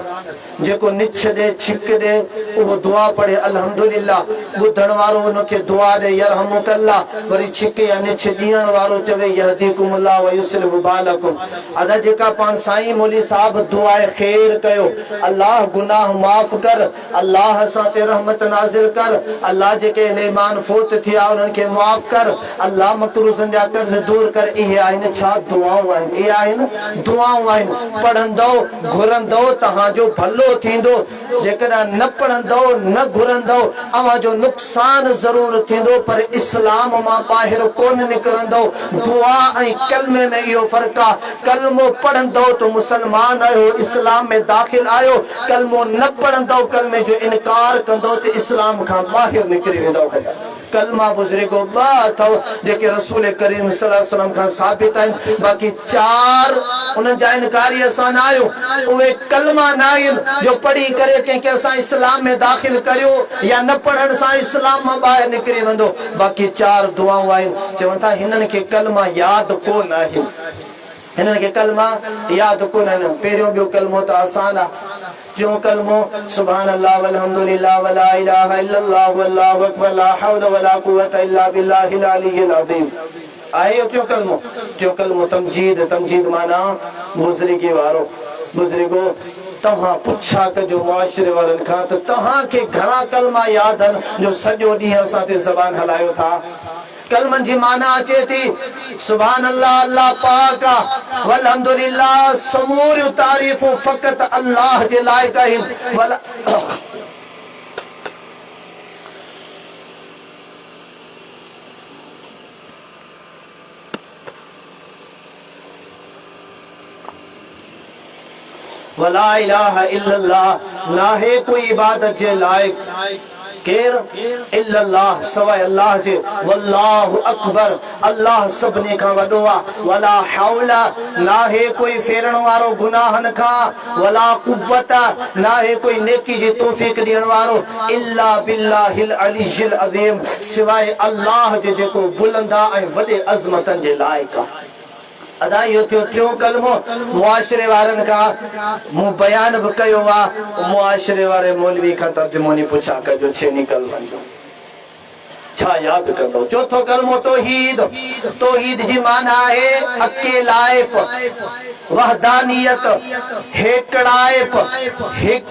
जेको निछ दे छिक दे वो दुआ पढ़े अल्हम्दुलिल्लाह। ॿुधण वारो उनखे दुआ दे यरहमुकल्लाह, वरी छिक या निछ ॾियण वारो चवे यहदीकुमुल्लाह व युस्लिहु बालकुम। अदा जेका पाण साईं मौली साहब दुआए खैर कयो, अल्लाह गुनाह माफ़ कर, अल्लाह असां ते रहमत नाज़िल कर, अल्लाह जेके नेमान फोत थिया उन्हनि खे माफ़ कर, अल्लाह मकरूज़नि जा कर्ज़ दूर कर। इहे आहिनि छा? दुआऊं आहिनि। इहे आहिनि दुआऊं आहिनि। पढ़ंदो घुरंदो तव्हांजो भलो थींदो, जेकॾहिं न पढ़ंदो न घुरंदो अव्हांजो नुक़सान ज़रूर थींदो, पर इस्लाम मां ॿाहिरि कोन निकिरंदो। दुआ ऐं कलमे में इहो फ़र्क़ु आहे। कलमो पढ़ंदो तो मुसलमान आहियो, इस्लाम में दाखिल आहियो। कलमो न पढ़ंदो, कलमे जो इनकार कंदो त इस्लाम खां ॿाहिरि निकिरी वेंदो। कलमा बुज़ुर्गो ॿ अथव जेके रसूल करीम सल्लल्लाहु अलैहि वसल्लम खां साबित आहिनि, बाक़ी चार उन्हनि जा इनकारी असां न आहियूं। उहे कलमा न आहिनि जो पढ़ी करे कंहिंखे असां इस्लाम में दाखिल करियो या न पढ़ण सां इस्लाम मां ॿाहिरि निकिरी वेंदो। बाक़ी चार दुआऊं आहिनि। चवनि था हिननि खे कलमा यादि कोन आहे, हिननि खे कलमा यादि कोन आहिनि। पहिरियों ॿियो कलमो त आसान आहे। जो कलमो सुभान अल्लाह वल्हम्दुलिल्लाह वला इलाहा इल्लल्लाह वल्लाहु अकबर ला हौला वला कुव्वता इल्ला बिल्लाहिल अलिय्यिल अज़ीम। आयो जो कलमो तमजीद, तमजीद माना बुज़ुर्गी वारो। बुज़ुर्गो तव्हां पुछा कजो मुआशिरे वारनि खां त तव्हांखे घणा कलमा यादि आहिनि जो सॼो ॾींहुं असां ते ज़बान हलायो था। कलमन जी माना अचे थी सुभान अल्लाह, अल्लाह पाक आहे, वल्हम्दुलिल्लाह समूरियूं तारीफ़ूं फ़क़त अल्लाह जे लाइक़ आहिनि। वला इलाहा इल्लल्लाह, ना है कोई इबादत जे लाइक़ केर इल्लल्लाह सवाए अल्लाह जे वल्लाहु अकबर अल्लाह सबने का वडो आ वला हौला ना है कोई फेरण वारो गुनाहन का वला कुव्वत ना है कोई नेकी जी तौफीक दियण वारो इल्ला बिल्लाहिल अलीजिल अज़ीम सिवाए अल्लाह जे जेको बुलंदा ऐं वडे अज़मतन जे लायक आ अदा यो थियो टियों कलमो मुआशरे वारन का मु बयान भी कयो वा मुआशरे वारे मौलवी का तर्जुमो नहीं पूछा कजो छेनी कलमन जो छा याद करो चौथो कलमो तौहीद तौहीद जी माना है अकेलाइप वहदानियत हेकड़ाइप हिक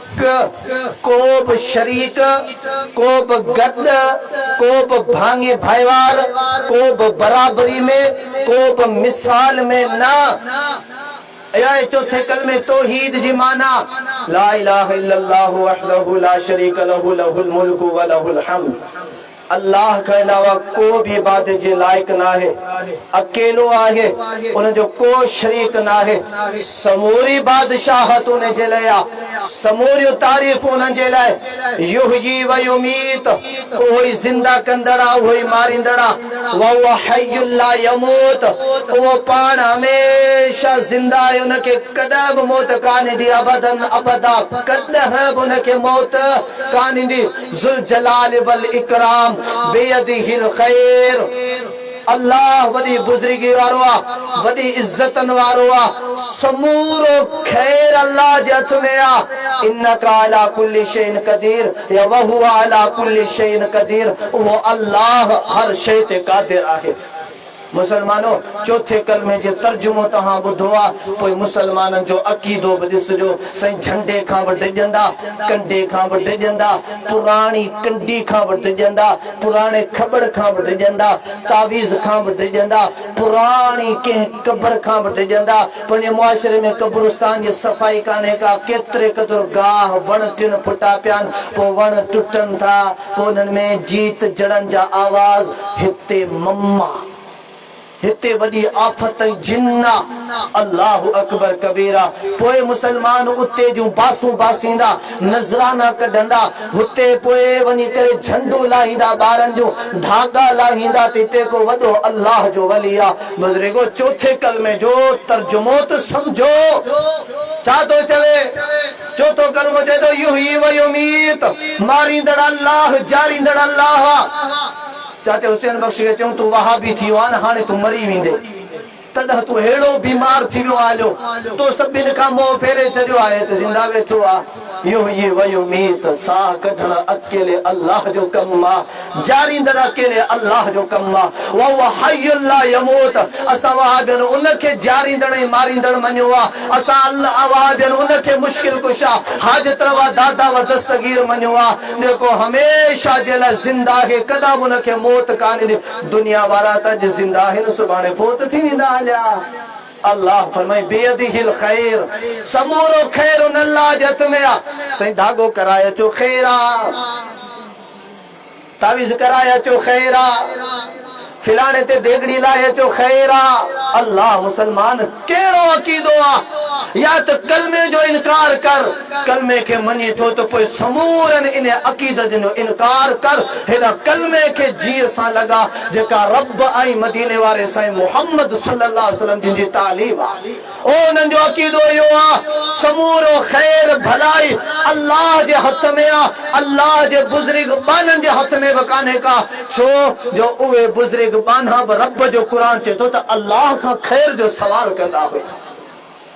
कोब शरीक कोब गद कोब भांगे भाईवार कोब बराबरी में कोब मिसाल में ना या चौथे कलमे तौहीद जी माना ला इलाहा इल्लल्लाहु वहदहु ला शरीक लहु लहुल मुल्कु व लहुल हम्द अल्लाह के अलावा को भी इबादत जे लायक ना है अकेलो आहे उन जो को शरीक ना है समूरी बादशाहत उन जे लया समूरी तारीफ उन जे लाए युहयी व युमीत ओही जिंदा कंदड़ा ओही मारिंदड़ा व हुव हय्युल ला यमूत वो पान हमेशा जिंदा है उनके कदब मौत कान दी अबदन अबदा कदब उनके मौत कान दी जुल जलाल वल इकराम बेयदिहिल खैर अल्लाह वडी बुजुर्गी वारो आ वडी इज्जतन वारो आ समूरो खैर अल्लाह जे हथ में आ इन्नका अला कुल्ली शैइन कदीर या वहु अला कुल्ली शैइन कदीर वो अल्लाह हर शै ते कादिर आहे मुसलमानो चौथे कलमे जे तर्जुमो तहां बुधो आ पोइ मुसलमानन जो अकीदो बदिसजो सही झंडे खां वडिजंदा कंडे खां वडिजंदा पुरानी कंडी खां वडिजंदा पुराने खबड़ खां वडिजंदा तावीज खां वडिजंदा पुरानी के कब्र खां वडिजंदा पण मुआशरे में कब्रिस्तान जी सफाई काने का केतरे कदर गाह वण टिन फुटा प्यान पो वण टुटन था पो उनन में जीत जड़न जा आवाज हिते मम्मा हिते वडी आफत जिन्ना अल्लाह अकबर कबीरा पोए मुसलमान उते जो बासू बासींदा नजराना कढंदा हुते पोए वनी करे झंडो लाहींदा बारन जो धागा लाहींदा तिते को वडो अल्लाह जो वलिया बुजुर्गो चौथे कलमे जो तर्जुमो तो समझो चा तो चले चौथो कलमो जे तो युही व युमीत मारिंदड़ अल्लाह जारिंदड़ अल्लाह चाचे हुसैन बख्श के चऊं तू वहाबी थियो आ न हाने तू मरी वेंदे तदा तू हेड़ो बीमार थी वियो आलो तो सभिन का मोह फेरे छडियो आहे त जिंदा वेठो आ युही व युमीत सा कढण अकेले अल्लाह जो कम आ जारिंदड़ अकेले अल्लाह जो कम आ व हुव हय्युल ला यमूत असा वहाबन उनके जारिंदड़ ऐं मारिंदड़ मनियो आ असा अल्लाह वहाबन उनके मुश्किल कुशा हाजत रवा दादा व दस्तगीर मनियो आ जेको हमेशा जे लाइ जिंदा है कदा उनके मौत कान्हे दुनिया वारा त जिंदा है सुभाणे फोत थी वेंदा अल्लाह फरमाए बेयदिहिल खैर समूरो खैर उन अल्लाह जे हथ में आ सही धागो कराए चो खैरा तावीज कराए चो खैरा फिलाने ते देगड़ी लाए चो खैरा अल्लाह मुसलमान केड़ो अकीदो आ या तो कलमे जो इनकार कर कलमे के मनी थो तो पोइ समूरन इन अकीदत जो इनकार कर हेदा कलमे के जी सा लगा जेका रब आई मदीने वाले साईं मोहम्मद सल्लल्लाहु अलैहि वसल्लम जी तालीम ओ नन जो अकीदो यो आ समूरो खैर भलाई अल्लाह जे हथ में आ अल्लाह जे बुजुर्ग बानन जे हथ में बकाने का छो जो उवे बुजुर्ग बाना रब जो कुरान चे तो अल्लाह का खैर जो सवाल कंदा हुए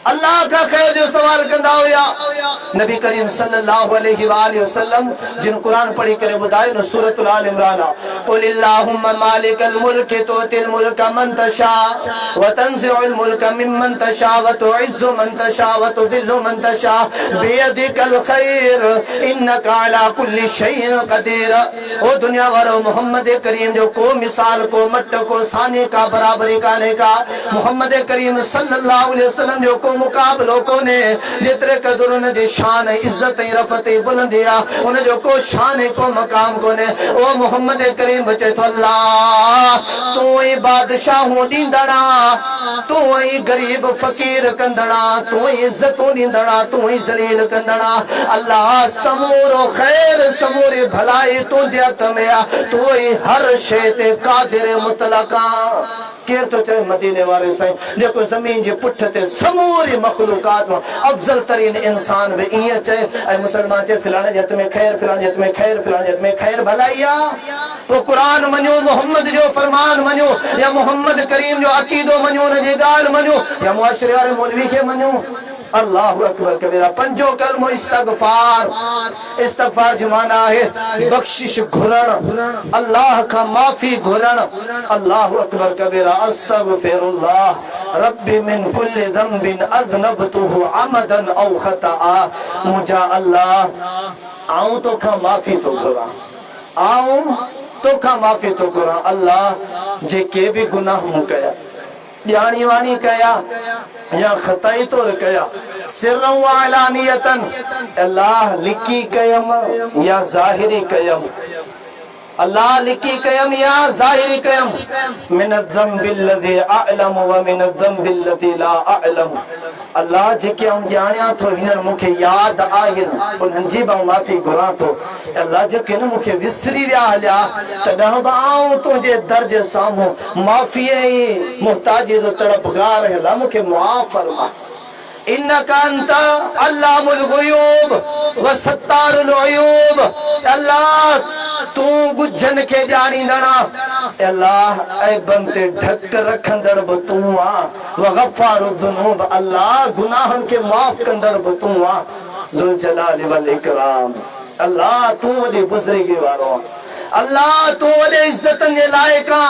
अल्लाह का खैर जो सवाल कंदा हुआ नबी करीम सल्लल्लाहु अलैहि वसल्लम जिन कुरान पढ़ी करे बुधायो न सूरत आल इमरान कुल अल्लाहुम्मा मालिकल मुल्क तुतिल मुल्क मन तशा व तंज़िउल मुल्क मिम्मन तशा व तुइज़्ज़ु मन तशा व तुदिल्लु मन तशा बियदिकल खैर इन्नका अला कुल्ली शैइन कदीर ओ दुनिया वालों मोहम्मद करीम जो को मिसाल को मट को साने का बराबरी काने का मोहम्मद करीम सल्लल्लाहु अलैहि वसल्लम जो को मुकाबलो कोने जेतरे कदर उन जी शान इज्जत रफ़त बुलंदी आ उन जो को शान को मकाम कोने ओ मोहम्मद करीम बचे तो अल्लाह तू ही बादशाह दींदड़ा तू ही गरीब फकीर कंदड़ा तू ही इज्जत दींदड़ा तू ही जलील कंदड़ा अल्लाह समूरो खैर समूरी भलाई तुझे हथ में आ तू ही हर शे ते कादिर मुतलका केर तो चाहे मदीने वाले साईं जेको जमीन जे पुठ ते समूरी मखलूकात में अफजल तरीन इंसान भी इए चाहे ऐ मुसलमान चाहे फिलाने जत में खैर फिलाने जत में खैर फिलाने जत में खैर भलाइया तो कुरान मनियो मोहम्मद जो फरमान मनियो या मोहम्मद करीम जो अकीदो मनियो न जी गाल मनियो या मुआशरे वाले मौलवी के मनियो अल्लाहु अकबर कबीरा पंजो कलमो इस्तगफार इस्तगफार जो माना है बख्शिश घुरण अल्लाह का माफी घुरण अल्लाहु अकबर कबीरा अस्तगफिरुल्लाह रब्बी मिन कुल्लि ज़ंबिन अज़नबतुहु अमदन औ खता मुझा अल्लाह आऊं तो का माफी तो घुरा आऊं तो का माफी तो घुरा अल्लाह जे के भी गुनाह मु कया ॼाणी वाणी कया या खताई तौर कया सिर्रन व अलानियतन अल्लाह लिकी कयम या ज़ाहिरी कयम अल्लाह लिकी कयम या ज़ाहिरी कयम मिन ज़म्बिल लज़ी अअलम व मिन ज़म्बिल लज़ी ला अअलम अल्लाह जेके आऊं ॼाणियां थो हिननि मूंखे यादि आहिनि उन्हनि जी बि माफ़ी घुरां थो अल्लाह जेके न मूंखे विसरी विया हलिया तॾहिं बि आऊं तुंहिंजे दर जे साम्हूं माफ़ीअ ई मुहताजी जो तड़पगार अल्लाह मूंखे मुआफ़ फरमा इन्नका अंत अल्लामुल गुयूब व सत्तारुल उयूब अल्लाह तू गुजन के ॼाणींदड़ा अल्लाह ऐबन ते ढक रखंदड़ बि तू आ व गफ़ारु ज़ुनूब अल्लाह गुनाहन के माफ़ कंदड़ बि तू आ ज़ुल जलाल वल इकराम अल्लाह तू वॾी बुज़ुर्गी वारो अल्लाह तू वॾे इज्जतन जे लाइक़ आ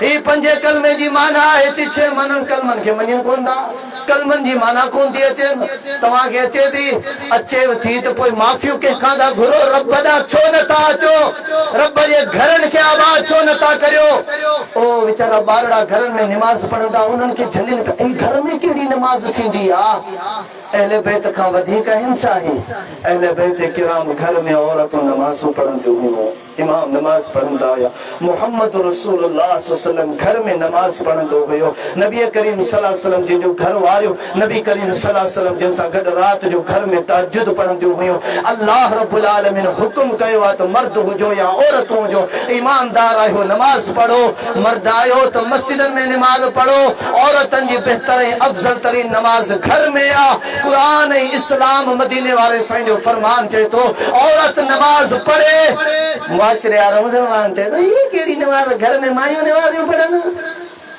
ही पंजे कलमे जी माना है चिछे मनन कलमन के मञन कोन था कलमन जी माना कोन थी अचे तव्हां के अचे थी अचे थी तो कोई माफियो के खादा घुरो रब दा छो न था अचो रब जे घरन के आबाद छो न था करियो ओ बेचारा बारड़ा घरन में नमाज पढ़ंदा उन्हन के झलिन पे घर में केड़ी नमाज थींदी आ अहले बैत का वधिक हिंसा ही अहले बैत किराम घर में औरतों नमाज पढ़ंदी हुई इमाम नमाज पढ़ंदा या मोहम्मद रसूलुल्लाह सल्लल्लाहु अलैहि वसल्लम घर में नमाज पढ़ंदो हुयो नबी करीम सल्लल्लाहु अलैहि वसल्लम जी जो घर वारियो नबी करीम सल्लल्लाहु अलैहि वसल्लम जैसा गड रात जो घर में तहज्जुद पढ़ंदो हुयो अल्लाह रब्बुल आलमीन हुक्म कयो आ तो मर्द हुजो या औरत हुजो ईमानदार आयो नमाज पढ़ो मर्द आयो तो मस्जिदन में नमाज पढ़ो औरतन जी बेहतर अफजल तरीन नमाज घर में आ कुरान इस्लाम मदीने वाले साईं जो फरमान चए तो औरत नमाज पढ़े मुआशरे आ मुसलमान चए तो ये केड़ी नमाज घर में मायूं नमाज पढ़न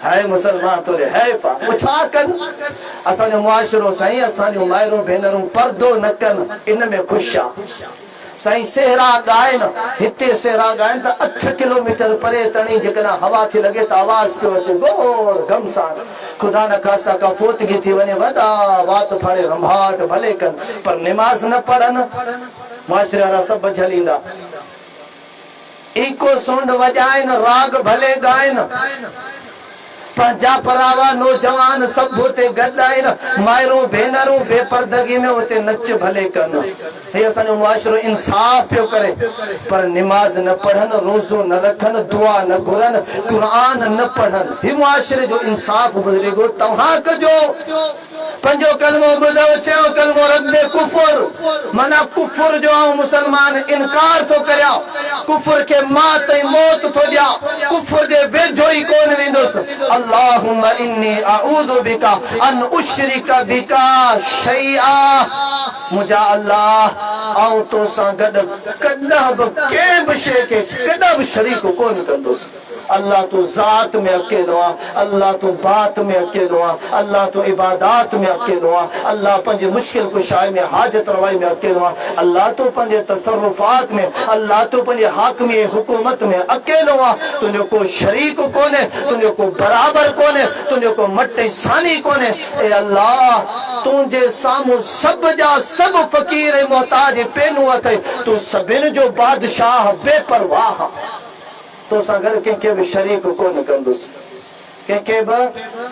हाय मुसलमान तोरे हैफा छा कन असां जो मुआशरो साईं असां जो मायरो भेनरूं पर्दो न कन इन में खुश आ साईं सेहरा गायन हिते सेहरा गायन त 8 किलोमीटर परे तणी जेकॾहिं हवा थी लगे त आवाज पियो अचे गोड़ घमसान खुदा न खास्ता का फोतगी थी वने वॾा वात फाड़े रंभाट भले कन पर नमाज न पढ़न मुआशरे वारा सभु झलींदा इको सोंड वजाइन राग भले गायन पंजा परावा नौजवान सब होते गदाइन मायरो भेनरू बेपर्दगी में होते नच भले कन हे असांजो मुआशरो इंसाफ पियो करे पर नमाज न पढ़न रोज़ो न रखन दुआ न घुरन कुरान न पढ़न ही मुआशरे जो इंसाफ बुजुर्गो तव्हां कजो पंजो कलमो ॿुधो चयो कलमो रद्दे कुफर माना कुफर जो मुसलमान इनकार तो करया कुफर के मात मौत तो दिया कुफर दे वेझो ही कोन वेंदुस अल्लाहुम्मा इन्नी अऊदु बिका अन उशरिका बिका शैआ मुझा अल्लाह आऊं तो सां गॾु कॾहिं बि कंहिं बि शइ खे कॾहिं बि शरीक कोन कंदुसि अल्लाह तो जात में अकेलो आ अल्लाह तो बात में अकेलो आ अल्लाह तो इबादत में अकेलो आ अल्लाह पंजे मुश्किल कुशाई में हाजत रवाई में अकेलो आ अल्लाह तो पंजे तसर्रुफात में अल्लाह तो पंजे हाकमी हुकूमत में अकेलो आ तुझो को शरीक कोने तुझो को बराबर कोने तुझो को मटे सानी कोने ए अल्लाह तुझे सामू सब जा सब फकीर मोहताज पेनू अथई तू सभिन जो बादशाह बेपरवाह तो सागर के भी शरीक कोन कंदुस कंहिंखे बि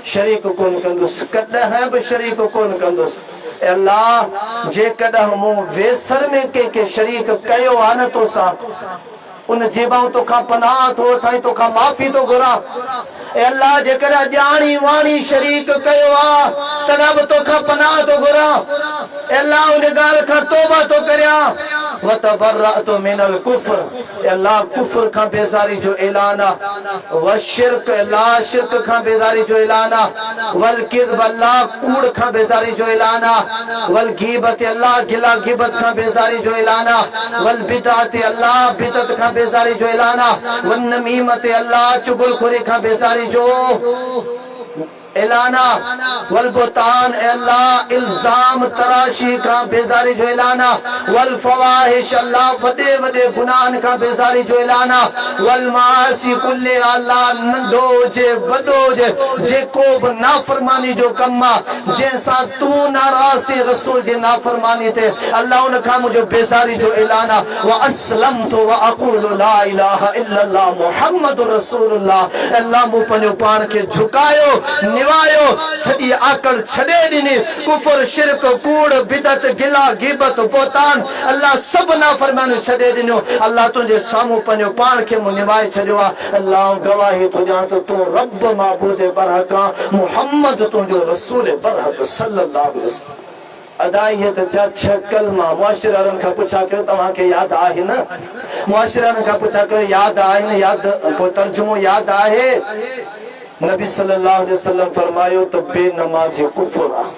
शरीक कोन कंदुसि, कॾहिं बि शरीक कोन कंदुसि। अल्लाह जेकॾहिं मूं वेसर में कंहिंखे शरीक कयो आहे न तोसां, उन जीबाऊं तोखां पनाह थो वठां, तोखां माफ़ी थो घुरां। अल्लाह जेकॾहिं ॼाणी वाणी शरीक कयो आहे तॾहिं बि तोखां पनाह थो घुरां। अल्लाह उन ॻाल्हि खां तौबा थो करियां। वतबर्रअतु मिनल कुफ्र, अल्लाह कुफ्र खां बेज़ारी जो ऐलान आहे। वशिर्क, अल्लाह शिर्क खां बेज़ारी जो ऐलान आहे। वल किज़्ब, अल्लाह कूड़ खां बेज़ारी जो ऐलान आहे। वल गीबत, अल्लाह गिला गिबत खां बेज़ारी जो ऐलान आहे। वल बिदअत, अल्लाह बिदअत खां बेज़ारी जो ऐलान आहे। वन नमीमत, अल्लाह चुगलखोरी खां बेज़ारी जो ऐलान आहे। वल बुतान, अल्लाह इल्जाम तराशी खां बेज़ारी जो ऐलान आहे। वल फवाहिश, अल्लाह वॾे वॾे गुनाहनि खां बेज़ारी जो ऐलान आहे। वल मासी कुल्ले, अल्लाह नंढो हुजे वॾो हुजे जेको बि नाफ़रमानी जो कमु आहे जंहिंसां तूं नाराज़ थी रसूल जी नाफ़रमानी ते, अल्लाह उन खां मुंहिंजो बेज़ारी जो ऐलान आहे। व अस्लमतु व अक़ूलु ला इलाहा इल्लल्लाह मुहम्मदुर रसूलुल्लाह, अल्लाह मूं पंहिंजो पाण खे झुकायो, निवायो, सॼी आकड़ छॾे ॾिनी। कुफर, शिरक, कूड़, बिदत, गिला गिबत, बोतान, अल्लाह सभु नाफ़रमानियूं छॾे ॾिनियो। अल्लाह तुंहिंजे साम्हूं पंहिंजो पाण खे मूं निवाए छॾियो आहे। अल्लाह गवाही थो ॾियां त तूं रब माबूद बरहक आहे, मुहम्मद तुंहिंजो रसूल बरहक सल्लल्लाहु अलैहि वसल्लम। अदाई त थिया 6 कलमा। मुआशिरनि खां पुछा कयो तव्हांखे यादि आहे न? मुआशिरनि खां पुछा कयो यादि आहे न? यादि, पोइ तर्जुमो यादि आहे? नबी सल्लल्लाहु अलैहि वसल्लम फरमायो त बेनमाज़ी कुफ्र आहे,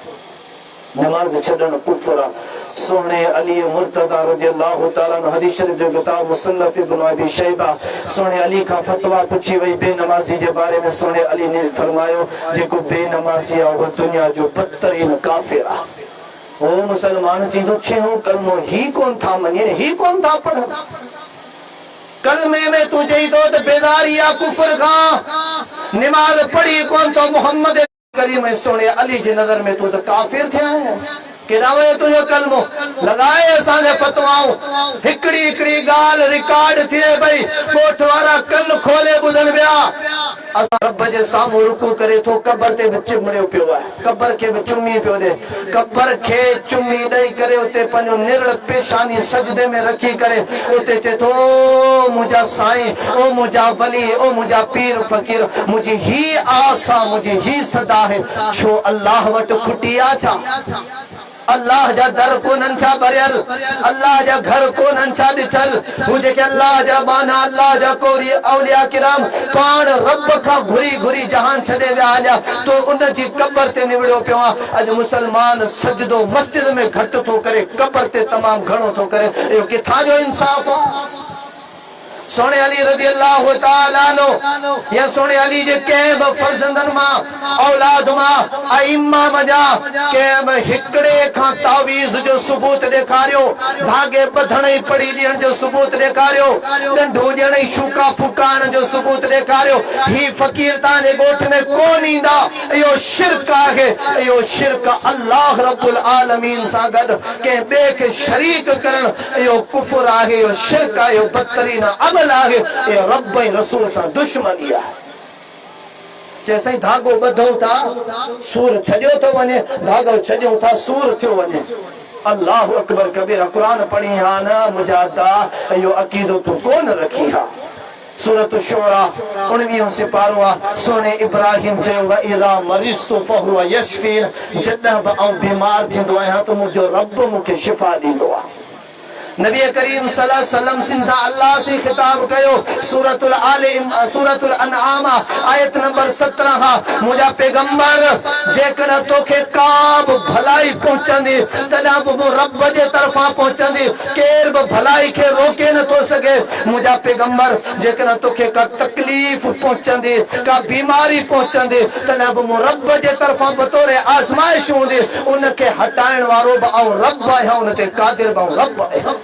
नमाज छॾणु कुफ्र आहे। सोहणे अली मुर्तदा रज़ियल्लाहु ताला अन्हु, हदीस शरीफ जो किताब मुसन्नफ इब्न अबी शैबा, सोहणे अली खां फतवा पुछी वई बेनमाज़ी जे बारे में। सोहणे अली ने फरमायो जेको बेनमाज़ी आहे उहो दुनिया जो बदतरीन काफ़िर आहे। वो मुसलमान चींदो छहो कलमो ही कोन था मञे, ही कोन था पढ़नि। कलमे में तू चई तो त बेदारी आहे कुफ्र खां, निमाज़ पढ़ी कोन तो मोहम्मद करीम सोहणे अली जी नज़र में तू त काफ़िर थिया आहीं। केॾा वयो तुंहिंजो कलमो? लॻाए असांजे फतवाऊं। हिकिड़ी हिकिड़ी ॻाल्हि रिकॉर्ड थिए पई, ॻोठ वारा कन खोले ॿुधनि पिया। असां रब जे साम्हूं रुकू करे थो, कबर ते बि चिमड़ियो पियो आहे, कबर खे बि चुमी पियो ॾे। कबर खे चुमी ॾेई करे उते पंहिंजो निरड़ पेशानी सजदे में रखी करे उते चए थो ओ मुंहिंजा साईं, ओ मुंहिंजा वली, ओ मुंहिंजा पीर फ़कीर, मुंहिंजी ही आस आहे, मुंहिंजी ही सदा आहे। छो अल्लाह वटि खुटी आहे छा? अल्लाह जा दर कोन्हनि छा भरियल? अल्लाह जा घर कोन्हनि छा ॾिठल? हू जेके अल्लाह जा बाना, अल्लाह जा कोरी औलिया किराम पाण रब खां घुरी घुरी जहान छॾे विया हलिया, तो उन जी कबर ते निवड़ियो पियो आहे। अॼु मुसलमान सजदो मस्जिद में घटि थो करे, कबर ते तमामु घणो थो करे। इहो किथां जो इंसाफ़ आहे? सोहणे अली रज़ियल्लाहु ताला अन्हु या सोहणे अली जे कंहिं बि फर्ज़ंदनि मां, औलाद मां, अइम्मा जा कंहिं बि हिकिड़े खां तावीज़ जो सबूत ॾेखारियो, धागे ॿधण ई पढ़ी ॾियण जो सबूत ॾेखारियो, ॾंडो ॾियण ई शूका फुकाइण जो सबूत ॾेखारियो। ही फ़कीर तव्हांजे ॻोठ में कोन ईंदा। इहो शिरक आहे। इहो शिरक अल्लाह रब्बुल आलमीन सां गॾु कंहिं ॿिए खे शरीक करणु, इहो कुफ्र आहे, इहो शिरक आहे, इहो बदतरीन अमल आहे। ये रब ऐं रसूल सां दुश्मनी आहे। जैसे धागो ॿधूं था सूर छॾियो थो वञे, धागो छॾियूं था सूर थियो वञे। अल्लाहु अकबर कबीरा। क़ुरान पढ़ी हा न मुजादा, इहो अक़ीदो तूं कोन रखी हा। सूरत शुरा 19 सिपारो आहे। सोहणे इब्राहिम चयो व इज़ा मरिज़तु फहुव यशफीन, जॾहिं बि आउं बीमार थींदो आहियां त मुंहिंजो रब मूंखे शिफ़ा ॾींदो आहे। नबी करीम सल्लल्लाहु अलैहि वसल्लम सिंधा अल्लाह से खिताब कयो, सूरतुल अनआम आयत नंबर 17। मुंहिंजा पैगंबर जेकॾहिं तोखे का बि भलाई पहुचंदी तॾहिं बि मूं रब जे तरफ़ां पहुचंदी, केर बि भलाई खे रोके नथो सघे। मुंहिंजा पैगंबर जेकॾहिं तोखे का तकलीफ़ पहुचंदी, का बीमारी पहुचंदी तॾहिं बि मूं रब जे तरफ़ां बतौर आज़माइश हूंदी, उनखे हटाइण वारो बि आउं रब आहियां, उन ते क़ादिर बि आउं रब आहियां।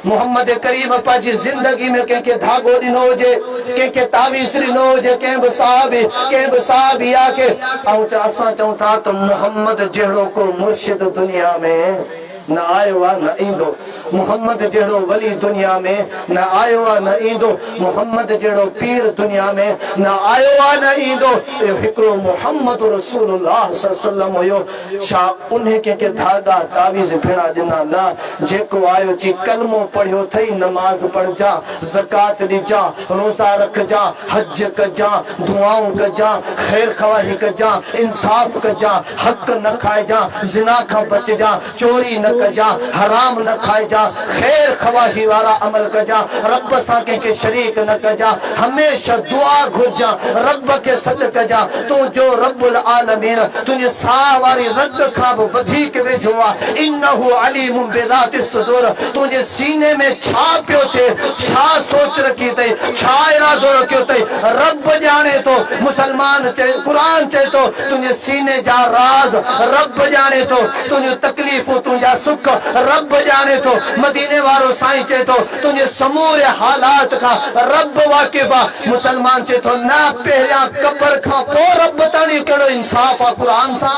मोहम्मद करीम पंहिंजी ज़िंदगी में कंहिंखे धागो ॾिनो हुजे, कंहिंखे तावीज़ ॾिनो हुजे, कंहिं बि साहबिया खे, ऐं असां चऊं था त मोहम्मद जहिड़ो को मुर्शिद दुनिया में न आयो आहे, न ईंदो। मोहम्मद जहिड़ो वली दुनिया में न आयो आहे न ईंदो मोहम्मद जहिड़ो पीर दुनिया में न आयो आहे न ईंदो इहो हिकिड़ो मोहम्मद रसूलुल्लाह सल्लल्लाहु अलैहि वसल्लम हुयो छा उन के धागा तावीज़ भेड़ा ॾिना न जेको आयो जी कलमो पढ़ियो अथई नमाज़ पढ़जा ज़कात ॾिजा रोज़ा रखजा हज कजा दुआऊं कजा ख़ैर ख़वाही कजा इंसाफ़ कजा हक़ न खाइजा ज़िना खां बचजा चोरी न कजा हराम न खाइजा ख़ैर ख़वाही वारा अमल कजा रब सां कंहिंखे शरीक न कजा हमेशा दुआ घुरजा रब के सॾ कजा तूं जो रब्बुल आलमीन तुंहिंजे साह वारी रद खां बि वधीक वेझो आहे इन्नहु अलीमुम बिज़ाति सुदूर तुंहिंजे सीने में छा पियो थिए छा सोच रखी अथई छा इरादो रखियो अथई रब ॼाणे थो मुसलमान चए क़ुरान चए थो तुंहिंजे सीने जा राज रब ॼाणे थो तुंहिंजूं तकलीफ़ूं तुंहिंजा सुख रब ॼाणे थो मदीने वारो साईं चए थो तुंहिंजे समूरे हालात खां रब वाक़िफ़ आहे मुसलमान चए थो न पहिरियां क़ब्र खां पोइ रब ताणी कहिड़ो इंसाफ़ आहे क़ुरान सां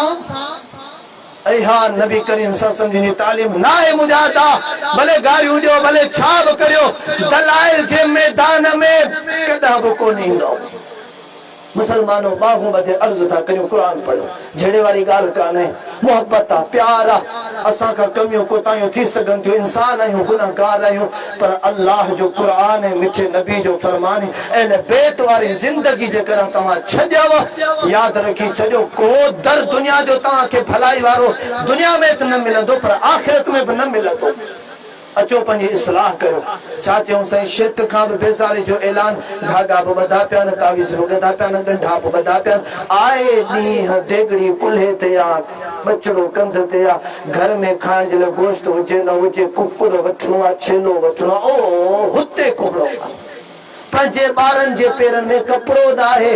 ऐं हा नबी करीम सल्लल्लाहु अलैहि वसल्लम जी तालीम ना है मुजादा भले गारियूं ॾियो भले छा बि करियो दलाइल जे मैदान में कॾहिं बि कोन ईंदो मुसलमानों बाहूं बदे अर्ज़ था करियो कुरान पढ़ो झेड़े वाली ॻाल्हि कान्हे मोहब्बत आहे प्यार आहे असां खां कमियूं कोताहियूं थी सघनि थियूं इंसान आहियूं गुनहगार आहियूं पर अल्लाह जो कुरान ऐं मिठे नबी जो फरमान ऐं बेत वारी ज़िंदगी जेकॾहिं तव्हां छॾियव यादि रखी छॾियो को दर दुनिया जो तव्हांखे भलाई वारो दुनिया में त न मिलंदो पर आख़िरत में बि न मिलंदो अचो पंहिंजी इस्लाह कयो छा चयूं साईं शिरक खां बि बेज़ारी जो ऐलान धागा बि ॿधा पिया आहिनि तावीज़ बि ॿधा पिया आहिनि ॻंढा बि ॿधा पिया आहिनि आए ॾींहुं देगड़ी कुल्हे ते आहे बचड़ो कंध ते आहे घर में खाइण जे लाइ गोश्त हुजे न हुजे कुकुर वठिणो आहे छेलो वठिणो आहे ओ हुते कोड़ो आहे पंहिंजे ॿारनि जे पेरनि में कपिड़ो न आहे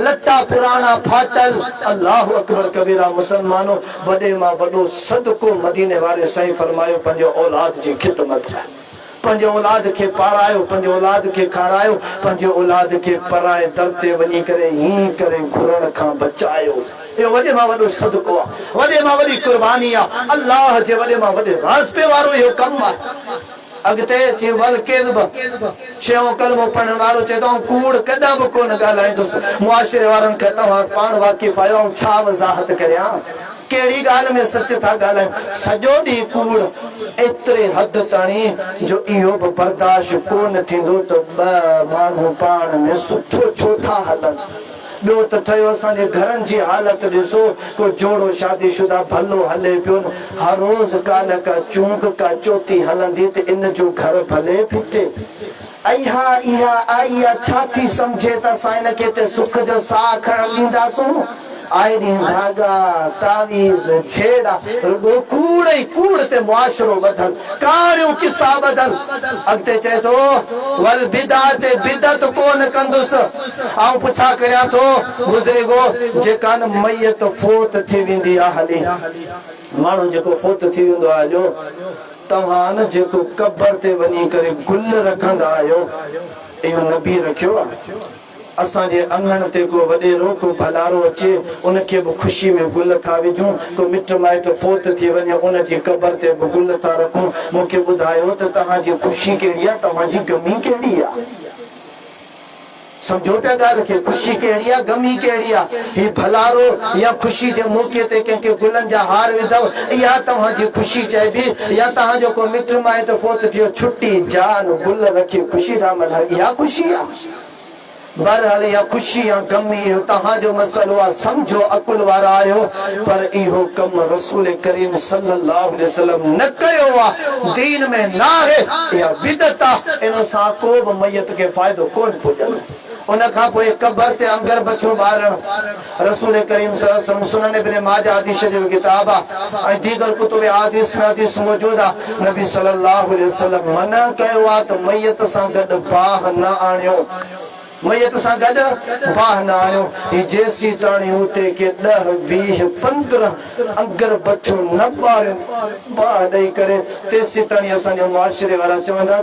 लटा पुराणा फाटल अल्लाहु अकबर कबीरा मुसलमानो वॾे मां वॾो सदको मदीने वारे साईं फरमायो पंहिंजो औलाद जी ख़िदमत आहे पंहिंजे औलाद खे पारायो पंहिंजे औलाद खे खारायो पंहिंजे औलाद खे पराए दर ते वञी करे हीअं करे घुरण खां बचायो इहो वॾे मां वॾो सदको आहे वॾे मां वॾी कुर्बानी आहे अल्लाह जे वॾे मां वॾे रास्ते वारो इहो कमु आहे अॻिते थी वल केज़ब छहों कलमो पढ़ण वारो चए थो कूड़ कॾहिं बि कोन ॻाल्हाईंदुसि मुआशिरे वारनि खे तव्हां पाण वाक़िफ़ आहियो छा वज़ाहत करियां कहिड़ी ॻाल्हि में सच था ॻाल्हायूं सॼो ॾींहुं कूड़ एतिरे हद ताईं जो इहो बि बर्दाश्त कोन थींदो त ॿ माण्हू पाण में सुठो छो था हलनि ॿियो त ठहियो असांजे घरनि जी हालत ॾिसो को जोड़ो शादीशुदा भलो हले पियो हर रोज़ काल का चूंक का चोटी हलंदी त इन जो घर भले फिटे इहा आई आहे छा थी सम्झे त असां हिनखे ते सुख जो साह खणण ॾींदासूं आए ॾींहुं धागा तावीज़ छेड़ा रुगो कूड़ ई कूड़ ते मुआशिरो ॿधल कहाणियूं किसा ॿधल अॻिते चए थो वल बिदात बिदत कोन कंदुसि ऐं पुछा करियां थो गुज़रिगो जेका न मैयत फोत थी वेंदी आहे हली माण्हू जेको फोत थी वेंदो आहे हलियो तव्हां न जेको क़ब्र ते वञी करे गुल रखंदा आहियो इहो नबी रखियो आहे असांजे अंगण ते को वॾेरो को भलारो अचे उनखे बि ख़ुशी में गुल था विझूं को मिट माइट फोत थी वञे उनजी क़ब्र ते बि गुल था रखूं मूंखे ॿुधायो त तव्हांजी ख़ुशी कहिड़ी आहे तव्हांजी गमी कहिड़ी आहे समझो पिया ॻाल्हि खे ख़ुशी कहिड़ी आहे गमी कहिड़ी आहे ही भलारो या ख़ुशी जे मौक़े ते कंहिंखे गुलनि जा हार विधव इहा तव्हांजी ख़ुशी चइबी या तव्हांजो को मिट माइट फोत थियो छुटी जान गुल रखी ख़ुशी था मल्हायो इहा ख़ुशी आहे बहरहाल या खुशी या गमी इहो तव्हांजो मसइलो आहे समझो अकुल वारा आहियो पर इहो कम रसूल करीम सल्लल्लाहु अलैहि वसल्लम न कयो आहे दीन में न आहे इहा बिदत आहे इन सां को बि मैयत खे फ़ाइदो कोन पुॼंदो उन खां पोइ क़ब्र ते अंगर बचो ॿारण रसूल करीम सल्लल्लाहु अलैहि वसल्लम सुनन इब्न माजा हदीस जो किताब आहे ऐं दीगर कुतुब हदीस में हदीस मौजूद आहे नबी सल्लल्लाहु अलैहि वसल्लम मना कयो आहे त मैयत सां गॾु बाह न आणियो मैयत सां गॾु बाह न आणियो ही जेसी ताणी उते के 10 20 15 अंगर बचो न ॿारनि बाह ॾेई करे तेसी ताणी असांजे मुआशिरे वारा चवंदा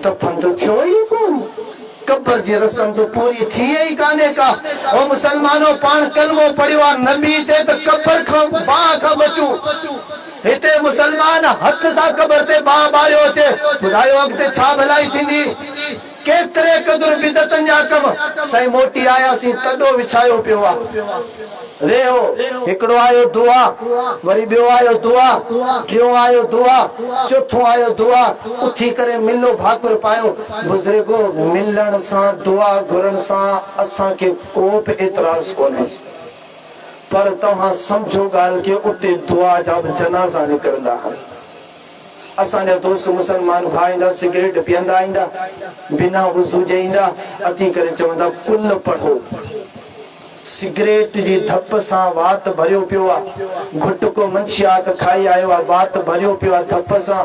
दफ़न त थियो ई कोन क़ब्र जी रस्म तो पूरी थी ही काने का ओ मुसलमानों पाण कलमो पढ़ियो आहे नबी ते त क़ब्र खां बाह खां बचूं हिते मुसलमान हथ सां कबर ते बाब आयो अचे ॿुधायो अॻिते छा भलाई थींदी केतिरे क़दुरु बिदतनि जा कम साईं मोटी आयासीं तॾो विछायो पियो आहे रेहो हिकिड़ो आयो दुआ वरी ॿियो आयो दुआ टियों आयो दुआ चौथों आयो दुआ उथी करे मिलो भाकुर पायो बुज़ुर्गो मिलण सां दुआ घुरण सां असांखे को बि एतिराज़ कोन्हे पर तव्हां सम्झो ॻाल्हि के उते दुआ जा बि जनाज़ा निकिरंदा आहिनि असांजा दोस्त मुसलमान भाउ ईंदा सिगरेट पीअंदा ईंदा बिना वुज़ू जे ईंदा अची करे चवंदा कुल पढ़ो सिगरेट जी धप सां वात भरियो पियो आहे घुटको मंशियात खाई आयो आहे वात भरियो पियो आहे धप सां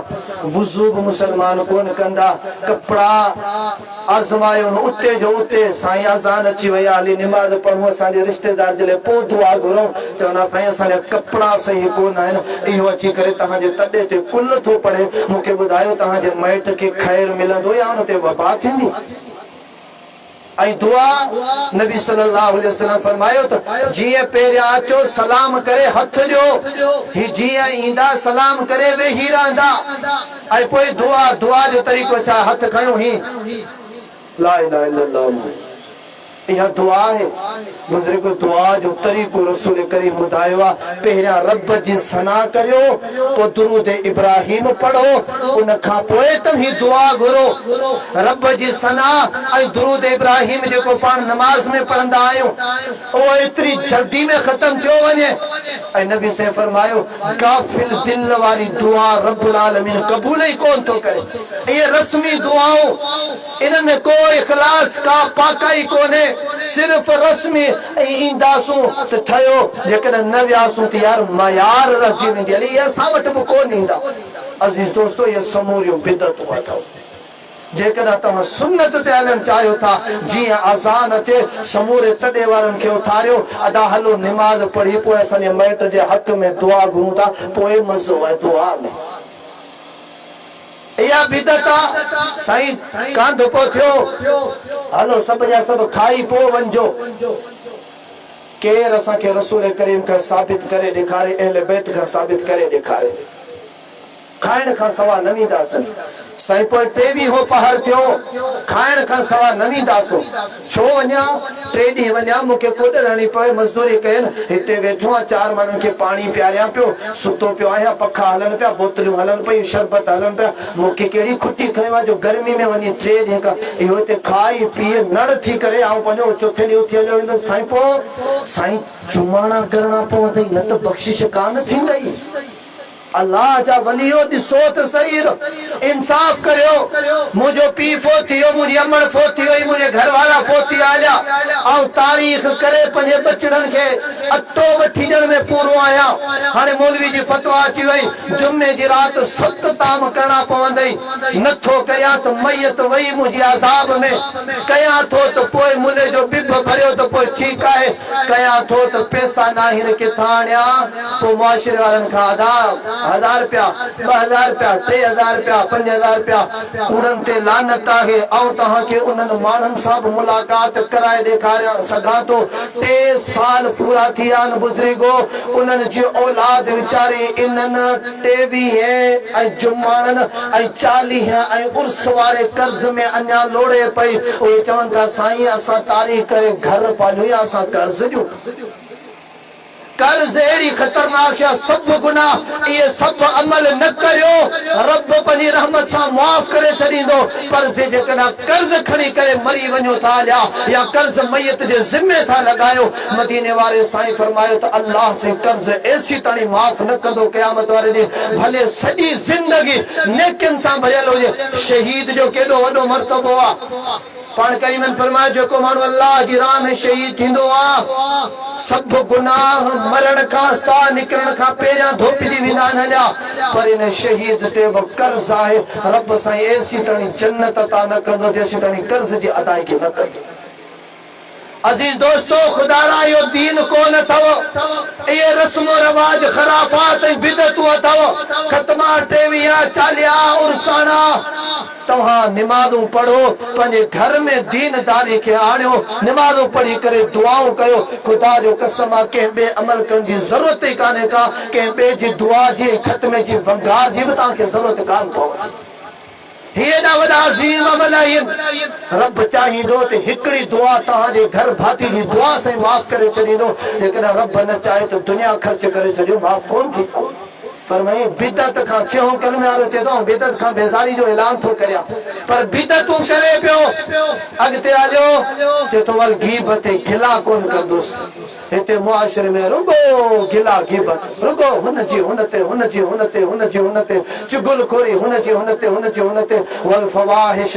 वुज़ू बि मुसलमान कोन कंदा कपिड़ा आज़मायो उते जो उते साईं अज़ान अची वई आहे हली निमाज़ पढ़ूं असांजे रिश्तेदार जे लाइ पोइ दुआ घुरूं चवंदा साईं असांजा कपिड़ा सही कोन आहिनि इहो अची करे तव्हांजे तॾे ते कुल थो पढ़े मूंखे ॿुधायो तव्हांजे माइट खे ख़ैर मिलंदो या हुन ते वबा थींदी ऐं दुआ नबी सल्लल्लाहु अलैहि वसल्लम फरमायो त जीअं पहिरियां अचो सलाम करे हथ ॾियो ही जीअं ईंदा सलाम करे वेही रहंदा ऐं पोइ दुआ जो तरीक़ो छा हथ खयो ही ला इलाहा इल्लल्लाह इहा दुआ है बुज़ुर्ग दुआ जो तरीक़ो रसूल करीम ॿुधायो आहे पहिरियां रब जी सना करियो पोइ दुरूद इब्राहिम पढ़ो उन खां पोइ तव्हीं दुआ घुरो रब जी सना ऐं दुरूद इब्राहिम जेको पाण नमाज़ में पढ़ंदा आहियूं उहो एतिरी जल्दी में ख़तम थियो वञे ऐं नबी से फरमायो गाफिल दिल वारी दुआ रब्बुल आलमीन क़बूल ई कोन थो करे इहे रस्मी दुआऊं इन में को इख़लास का पाकाई कोन्हे सिर्फ रस्मी ईंदासूं त ठहियो जेकॾहिं न वियासूं त यार मयार रहिजी वेंदी हली इहे असां वटि बि कोन ईंदा अज़ीज़ दोस्तो इहे समूरियूं बिदतूं अथव जेकॾहिं तव्हां सुन्नत ते हलणु चाहियो था जीअं अज़ान अचे समूरे तॾे वारनि खे उथारियो अदा हलो निमाज़ पढ़ी पोइ असांजे माइट जे हक़ में दुआ घुरूं था पोइ मज़ो आहे दुआ में इहा बिदत आहे साईं कांध पोइ थियो हलो सभु जा सभु खाई पोइ वञिजो केरु असांखे रसूल करीम खां साबित करे ॾेखारे अहले बैत खां साबित करे ॾेखारे खाइण खां सवा न वेंदासीं साईं पोइ टेवीहो पहर थियो खाइण खां सवा न वेंदासीं छो वञा 3 ॾींहं वञा मूंखे कुॾ हणी पए मज़दूरी कयनि हिते वेठो आहे 4 माण्हुनि खे पाणी पियारियां पियो सुतो पियो आहियां पखा हलनि पिया बोतलियूं हलनि पियूं शरबत हलनि पिया मूंखे कहिड़ी खुटी खयो आहे जो गर्मी में वञी 3 ॾींहं खां इहो हिते खाई पीए नड़ थी करे ऐं पंहिंजो चौथे ॾींहुं उथी हलियो वेंदुमि साईं पोइ साईं जुमाणा करणा पवंदई न त बख़्शिश कान थींदई अल्लाह जा वलियो ॾिसो त सही इंसाफ़ करियो मुंहिंजो पीउ फोतियो मुंहिंजी अमड़ फोती वई मुंहिंजे घर वारा फोती आया ऐं तारीख़ करे पंहिंजे बचड़नि खे अटो वठी ॾियण में पूरो आहियां हाणे मौलवी जी फतवा अची वई जुमे जी राति 7 ताम करणा पवंदई नथो कयां त मैयत वई मुंहिंजी अज़ाब में कयां थो त पोइ मुले जो बिब भरियो त पोइ ठीकु आहे कयां थो त पैसा न आहिनि किथां आणियां पोइ मुआशिरे वारनि खां अदा 1000 रुपया 2000 रुपया 3000 रुपया 5000 रुपया कूड़नि ते लानत आहे ऐं तव्हांखे उन्हनि माण्हुनि सां बि मुलाक़ात कराए ॾेखारियां सघां थो 3 साल पूरा थी विया आहिनि बुज़ुर्गो उन्हनि जी औलाद वीचारी इन्हनि 23 ऐं जुमाणनि ऐं 40 ऐं उर्स वारे कर्ज़ में अञा लोड़े पई उहे चवनि था साईं असां तारीख़ करे घर पालियो या असां कर्ज़ ॾियूं कर्ज एड़ी खतरनाक है सब गुनाह ये सब अमल न करियो रब पंहिंजी रहमत सां माफ़ करे छॾींदो पर जेकॾहिं कर्ज खणी करे मरी वञो था या कर्ज मैयत जे ज़िम्मे था लॻायो मदीने वारे साईं फरमायो त अल्लाह से कर्ज ऐसी ताणी माफ़ न कंदो क़यामत वारे ॾींहुं भले सॼी ज़िंदगी नेकियुनि सां भरियल हुजे शहीद जो केॾो वॾो मर्तबो आहे पाण करीमन फरमायो जेको माण्हू अल्लाह जी राह में शहीद थींदो आहे सब गुनाह मरण खां साह निकिरण खां पहिरियां धोपिजी वेंदा आहिनि हलिया पर इन शहीद ते बि कर्ज़ आहे रब साईं ऐसी ताणी जन्नत अता न कंदो जेसी ताणी कर्ज़ जी अदायगी न कंदो अजीज दोस्तों, खुदारा यो दीन कोन अथव, ये रस्म रवाज खराफात बिदतूं अथव। खतमा 23 40 उर्साना तव्हां निमाज़ूं पढ़ो, पंहिंजे घर में दीनदारी खे आणियो, निमाज़ूं पढ़ी करे दुआऊं कयो। खुदा जो कसम आहे, कंहिं ॿिए अमल करण जी ज़रूरत ई कान्हे का, कंहिं ॿिए जी दुआ जी ख़तमे जी वंगार जी बि तव्हांखे ज़रूरत कान पवंदी। हेॾा वॾा अज़ीम अमल आहिनि। रब चाहींदो त हिकिड़ी दुआ तव्हांजे घर भाती जी दुआ सां माफ़ करे छॾींदो, लेकिन रब न चाहे त दुनिया ख़र्च करे छॾियो, माफ़ कोन थी। फरमाई बिदत खां छहों कलमे वारो चए थो बिदत खां बेज़ारी जो ऐलान थो करियां, पर बिदतूं करे पियो। अॻिते हलियो, चए थो वल गीबत खिला कोन कंदुसि। हिते मुआशरे में रुगो गिला गिबत, रुगो हुनजी हुनते हुनजी हुनते हुनजी हुनते, चुगलखोरी हुनजी हुनते हुनजी हुनते, वल फवाहिश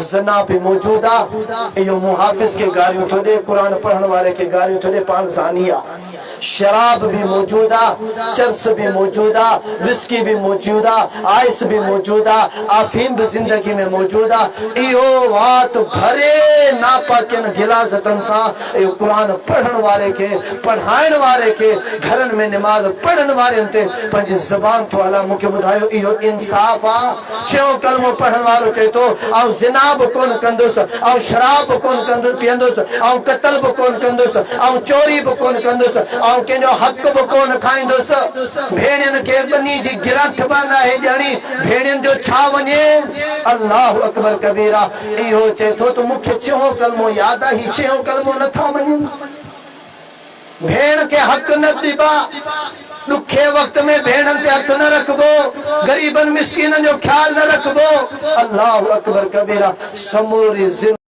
ज़ना भी मौजूद आहे। इहो मुहाफ़िज़ खे गारियूं थो ॾे, क़ुरान पढ़ण वारे खे गारियूं थो ॾे, पाण ज़ानी आहे। शराब भी मौजूद आहे, चर्स भी मौजूद आहे, विस्की भी मौजूद आहे, आइस भी मौजूद आहे, अफीम भी ज़िंदगी में मौजूद आहे। इहो वात भरे नापाकिन गिलाज़तन सां इहो क़ुरान पढ़ण वारे खे, पढ़ाइण वारे खे, घरनि में निमाज़ पढ़ण वारनि ते पंहिंजी ज़बान थो हलाए। मूंखे ॿुधायो इहो इंसाफ़ आहे? छहों कलमो पढ़ण वारो चए थो ऐं ज़िना बि कोन कंदुसि, ऐं शराब बि कोन पीअंदुसि, ऐं क़त्ल बि कोन कंदुसि, ऐं चोरी बि कोन कंदुसि, ऐं कंहिंजो हक़ बि कोन खाईंदुसि। भेणियुनि खे ॿनी जी गिरफ्त बि न आहे ॾियणी, भेणियुनि जो छा वञे। अल्लाहु अकबर कबीरा। इहो चए थो त मूंखे छहों कलमो यादि आहे, ही छहों कलमो नथा मञूं। भेण खे हक़ न ॾिबा, ॾुखे वक़्त में भेणनि ते हथ न रखबो, गरीबनि मिस्कीननि जो ख्याल न रखबो। अल्लाहु अकबर कबीरा। समूरी